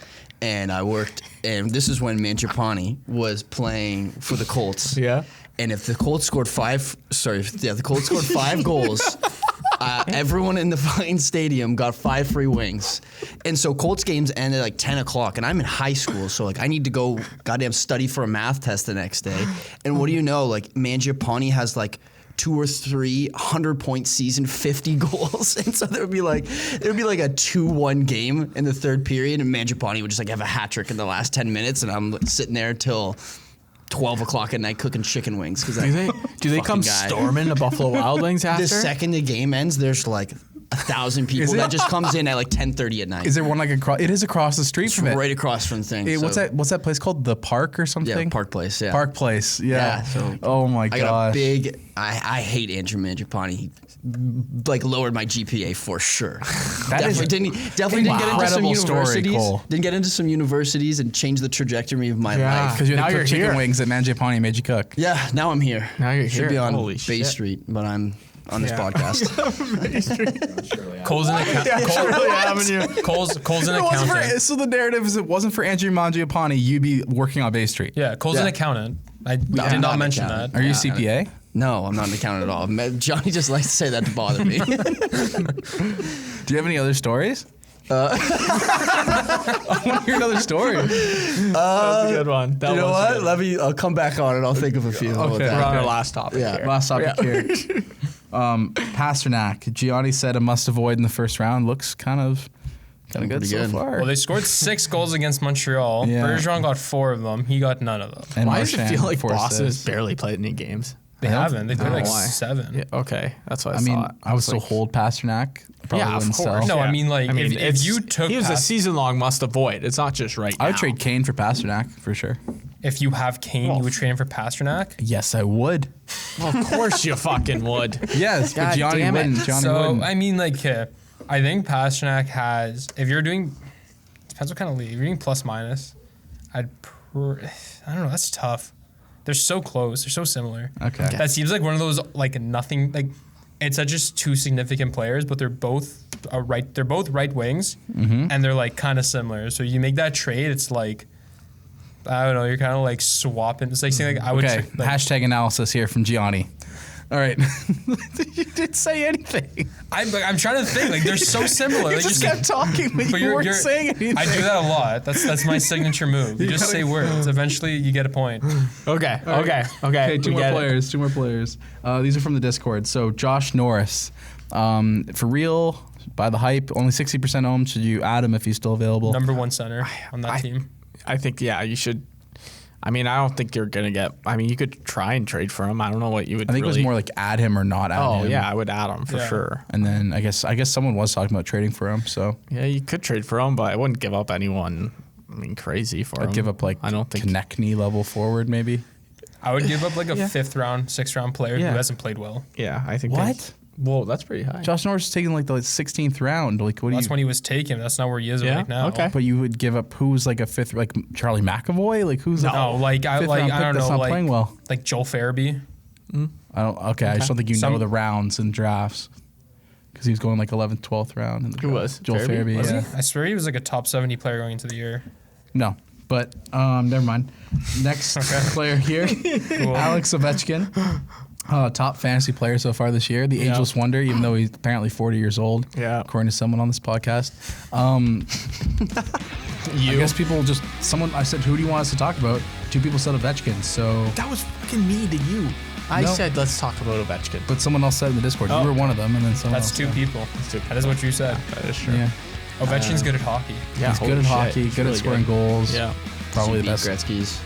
S3: And I worked, and this is when Mangiapane was playing for the Colts.
S1: Yeah.
S3: And if the Colts scored the Colts scored 5 goals, everyone in the fucking stadium got 5 free wings. And so Colts games ended at like 10 o'clock, and I'm in high school, so like I need to go goddamn study for a math test the next day. And what do you know, like Mangiapane has like 2 or 3 100-point season, 50 goals. And so there would be like a 2-1 game in the third period, and Mangiapane would just like have a hat trick in the last 10 minutes, and I'm like, sitting there till 12 o'clock at night cooking chicken wings.
S1: Do they come storming to Buffalo Wild Wings after?
S3: The second the game ends, there's like 1,000 people that just comes in at like 10:30 at night.
S2: Is there one like across? It is across the street
S3: It's
S2: from it.
S3: right across from the thing.
S2: Hey, what's that place called? The Park or something?
S3: Yeah, Park Place. Yeah.
S2: Park Place. Yeah.
S3: Yeah, so
S2: oh my
S3: I got a
S2: gosh.
S3: big. I hate Andrew Mangiapane. like lowered my GPA for sure.
S2: Definitely
S3: didn't get into some
S2: incredible story,
S3: universities.
S2: Cole.
S3: Didn't get into some universities and change the trajectory of my life.
S2: Because you
S1: Now
S2: had to
S1: you're
S2: cook chicken
S1: here.
S2: wings that Mangiapane made you cook.
S3: Yeah, now I'm here.
S1: Now you're
S3: Should
S1: here.
S3: be on
S1: Holy
S3: Bay
S1: shit.
S3: Street, but I'm on this podcast.
S4: Cole's an accountant. Cole's an accountant.
S2: So the narrative is it wasn't for Andrew Mangiapane, you'd be working on Bay Street.
S4: Yeah, Cole's an accountant. I did
S3: I'm
S4: not
S3: an
S4: mention
S3: accountant.
S4: that.
S2: Are you CPA?
S3: No, I'm not an accountant at all. Johnny just likes to say that to bother me.
S2: Do you have any other stories? I want to hear another story.
S1: That's a good one. That
S3: You know
S1: was
S3: what?
S1: good.
S3: I'll come back on it. I'll think of a few. How about
S2: Okay.
S3: that?
S1: We're on our last topic.
S3: Yeah.
S1: here.
S2: Last topic here. Pasternak. Gianni said a must avoid in the first round. Looks kind of good
S3: Pretty
S2: so
S3: good.
S2: far.
S4: Well, they scored 6 goals against Montreal.
S2: Yeah.
S4: Bergeron got 4 of them. He got none of them.
S2: And
S1: Why does it
S2: Marchand,
S1: feel like
S2: 4
S1: Boston has
S2: assists.
S1: barely played any games?
S4: They haven't. They played
S1: know
S4: like
S1: why.
S4: 7.
S1: Yeah, okay, that's what I,
S2: I mean,
S1: thought.
S2: I would still
S1: like,
S2: hold Pasternak. Probably
S1: yeah, of
S2: wouldn't
S1: course.
S2: sell.
S4: No, I mean, like, if
S1: it's-
S4: you took
S1: he was a
S4: Pas-
S1: season-long must-avoid. It's not just right
S2: I
S1: now.
S2: would trade Kane for Pasternak for sure.
S4: If you have Kane,
S1: Well,
S4: you would trade him for Pasternak.
S2: Yes, I would.
S1: Well, of course you fucking would.
S2: Yes, but
S1: God
S2: Gianni
S1: damn it.
S2: wouldn't. Gianni
S4: So,
S2: wouldn't.
S4: I mean, like, I think Pasternak has, if you're doing, depends what kind of league. If you're doing plus minus, I don't know, that's tough. They're so close. They're so similar.
S2: Okay.
S4: That seems like one of those, like, nothing, like, it's just 2 significant players, but they're both they're both right wings, and they're, like, kind of similar. So you make that trade, it's like, I don't know, you're kind of, like, swapping. It's like saying, like, I would
S2: Okay,
S4: trade, like,
S2: hashtag analysis here from Gianni. All right. You didn't say anything.
S4: I'm trying to think, like, they're so similar.
S2: You
S4: Like,
S2: just kept talking, but you weren't saying anything.
S4: I do that a lot. That's my signature move. You just say words. Eventually, you get a point.
S1: Okay.
S2: Okay, two
S1: we
S2: more
S1: get it.
S2: players. Two more players. These are from the Discord. So Josh Norris, for real, by the hype, only 60% owned. Should you add him if he's still available?
S4: Number 1 center on that team.
S1: I think, yeah, you should. I mean, I don't think you're going to get. I mean, you could try and trade for him. I don't know what you would
S2: I think
S1: really.
S2: it was more like add him or not add him.
S1: Oh, yeah, I would add him for
S4: Yeah.
S1: sure.
S2: And then I guess someone was talking about trading for him. So
S1: Yeah, you could trade for him, but I wouldn't give up anyone. I mean, crazy for him.
S2: I'd give up like
S1: I don't think.
S2: Konechny level forward maybe.
S4: I would give up like a
S1: Yeah.
S4: 5th round, 6th round player
S1: Yeah.
S4: who hasn't played well.
S1: Yeah, I think.
S2: What?
S1: Whoa, that's pretty high.
S2: Josh Norris is taking like the 16th round. Like what do
S4: That's
S2: you?
S4: when he was taken. That's not where he is
S1: Yeah?
S4: right now.
S1: Okay.
S2: But you would give up who's like a 5th, like Charlie McAvoy? Like who's
S4: No, like I
S2: fifth
S4: like
S2: round
S4: I
S2: pick
S4: don't
S2: that's
S4: know,
S2: not playing well?
S4: like Joel Farabee.
S2: I don't. Okay, I just don't think you know
S4: Some-
S2: the rounds and drafts because he was going like 11th, 12th round. In the
S1: Who
S2: draft.
S1: was?
S2: Joel
S1: Farabee?
S2: Farabee?
S1: Was
S2: Yeah.
S4: I swear he was like a top 70 player going into the year.
S2: No, but never mind. Next player here, Alex Ovechkin. Top fantasy player so far this year. The
S1: Yeah.
S2: ageless wonder, even though he's apparently 40 years old,
S1: Yeah.
S2: according to someone on this podcast. I guess people just, I said, who do you want us to talk about? 2 people said Ovechkin, so,
S1: That was fucking me to you. I
S2: No.
S1: said let's talk about Ovechkin.
S2: but someone else said in the Discord,
S1: Oh.
S2: you were one of them, and then someone
S4: That's
S2: else
S4: 2
S2: said.
S4: people. That is what you said.
S1: That is true.
S2: Yeah.
S4: Ovechkin's good at hockey.
S1: Yeah,
S2: He's good
S1: holy
S2: at
S1: shit,
S2: hockey,
S1: he's
S2: good at
S1: really
S2: scoring goals.
S1: Yeah.
S2: Probably the
S3: Beat
S2: best.
S3: Gretzky's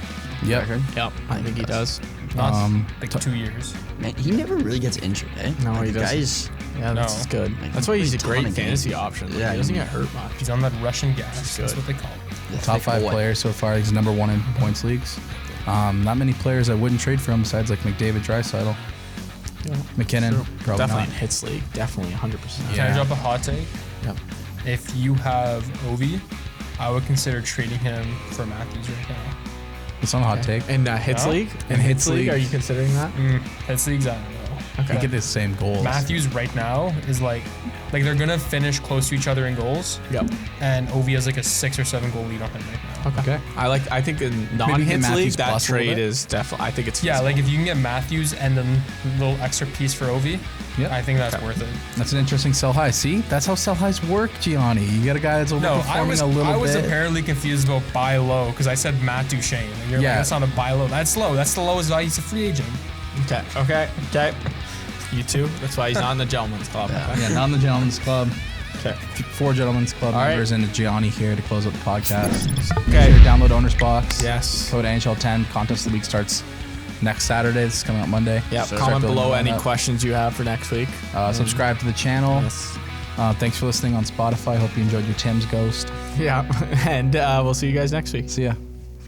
S2: Yep.
S3: record.
S1: Yep. I think he does.
S4: Not like
S2: t-
S4: 2 years.
S3: Man, he never really gets injured, eh?
S1: No,
S3: Like,
S1: he
S3: the
S1: doesn't.
S3: guy's
S1: Yeah,
S4: No.
S1: that's good.
S3: Like,
S1: That's why he's a
S3: plays a ton
S1: great
S3: of
S1: fantasy
S3: games.
S1: option.
S3: Yeah,
S1: He doesn't
S3: he-
S1: get hurt much.
S4: He's on that Russian gas. That's
S1: good.
S4: what they call it.
S3: the
S2: Top
S3: thick
S2: 5
S3: boy.
S2: players so far. He's number 1 in points leagues. Not many players I wouldn't trade for him besides like McDavid, Draisaitl, McKinnon. Probably
S1: Definitely
S2: not.
S1: in hits league. Definitely 100%.
S4: Can I
S2: Yeah.
S4: drop a hot take?
S1: Yep.
S4: If you have Ovi, I would consider trading him for Matthews right now.
S2: It's not a hot take.
S1: In hits
S4: No?
S1: league?
S2: In hits league.
S1: Are you considering that?
S4: Hits leagues, I don't know.
S2: He get the same goals.
S4: Matthews right now is like they're gonna finish close to each other in goals,
S1: Yep.
S4: and Ovi has like a 6 or 7 goal lead on him right now.
S2: Okay.
S1: I think in
S2: get
S1: non-hits
S2: Matthews
S1: league, that
S2: plus a little
S1: trade
S2: bit.
S1: is definitely, I think it's
S4: Yeah,
S1: feasible.
S4: like if you can get Matthews and then a little extra piece for Ovi,
S2: Yep.
S4: I think that's worth it.
S2: That's an interesting sell high. See, that's how sell highs work, Gianni. You get a guy that's
S4: No,
S2: overperforming a little
S4: I was
S2: bit.
S4: apparently confused about buy low because I said Matt Duchene. And you're
S2: Yeah.
S4: like, that's not a buy low. That's low. That's the lowest value. He's a free agent.
S1: Okay. You too? That's why he's not in the gentleman's club. Okay.
S2: Yeah, not in the Gentlemen's Club.
S1: Okay.
S2: 4 Gentlemen's Club
S1: All right.
S2: members and Gianni here to close out the podcast.
S1: Okay.
S2: Sure, download OwnersBox.
S1: Yes.
S2: Code NHL10. Contest of the week starts next Saturday. This is coming out Monday.
S1: Yeah.
S2: Start
S1: Comment
S2: building
S1: below
S2: that
S1: any
S2: up.
S1: questions you have for next week.
S2: Subscribe to the channel.
S1: Yes.
S2: Thanks for listening on Spotify. Hope you enjoyed your Tim's Ghost.
S1: Yeah. And we'll see you guys next week.
S2: See ya.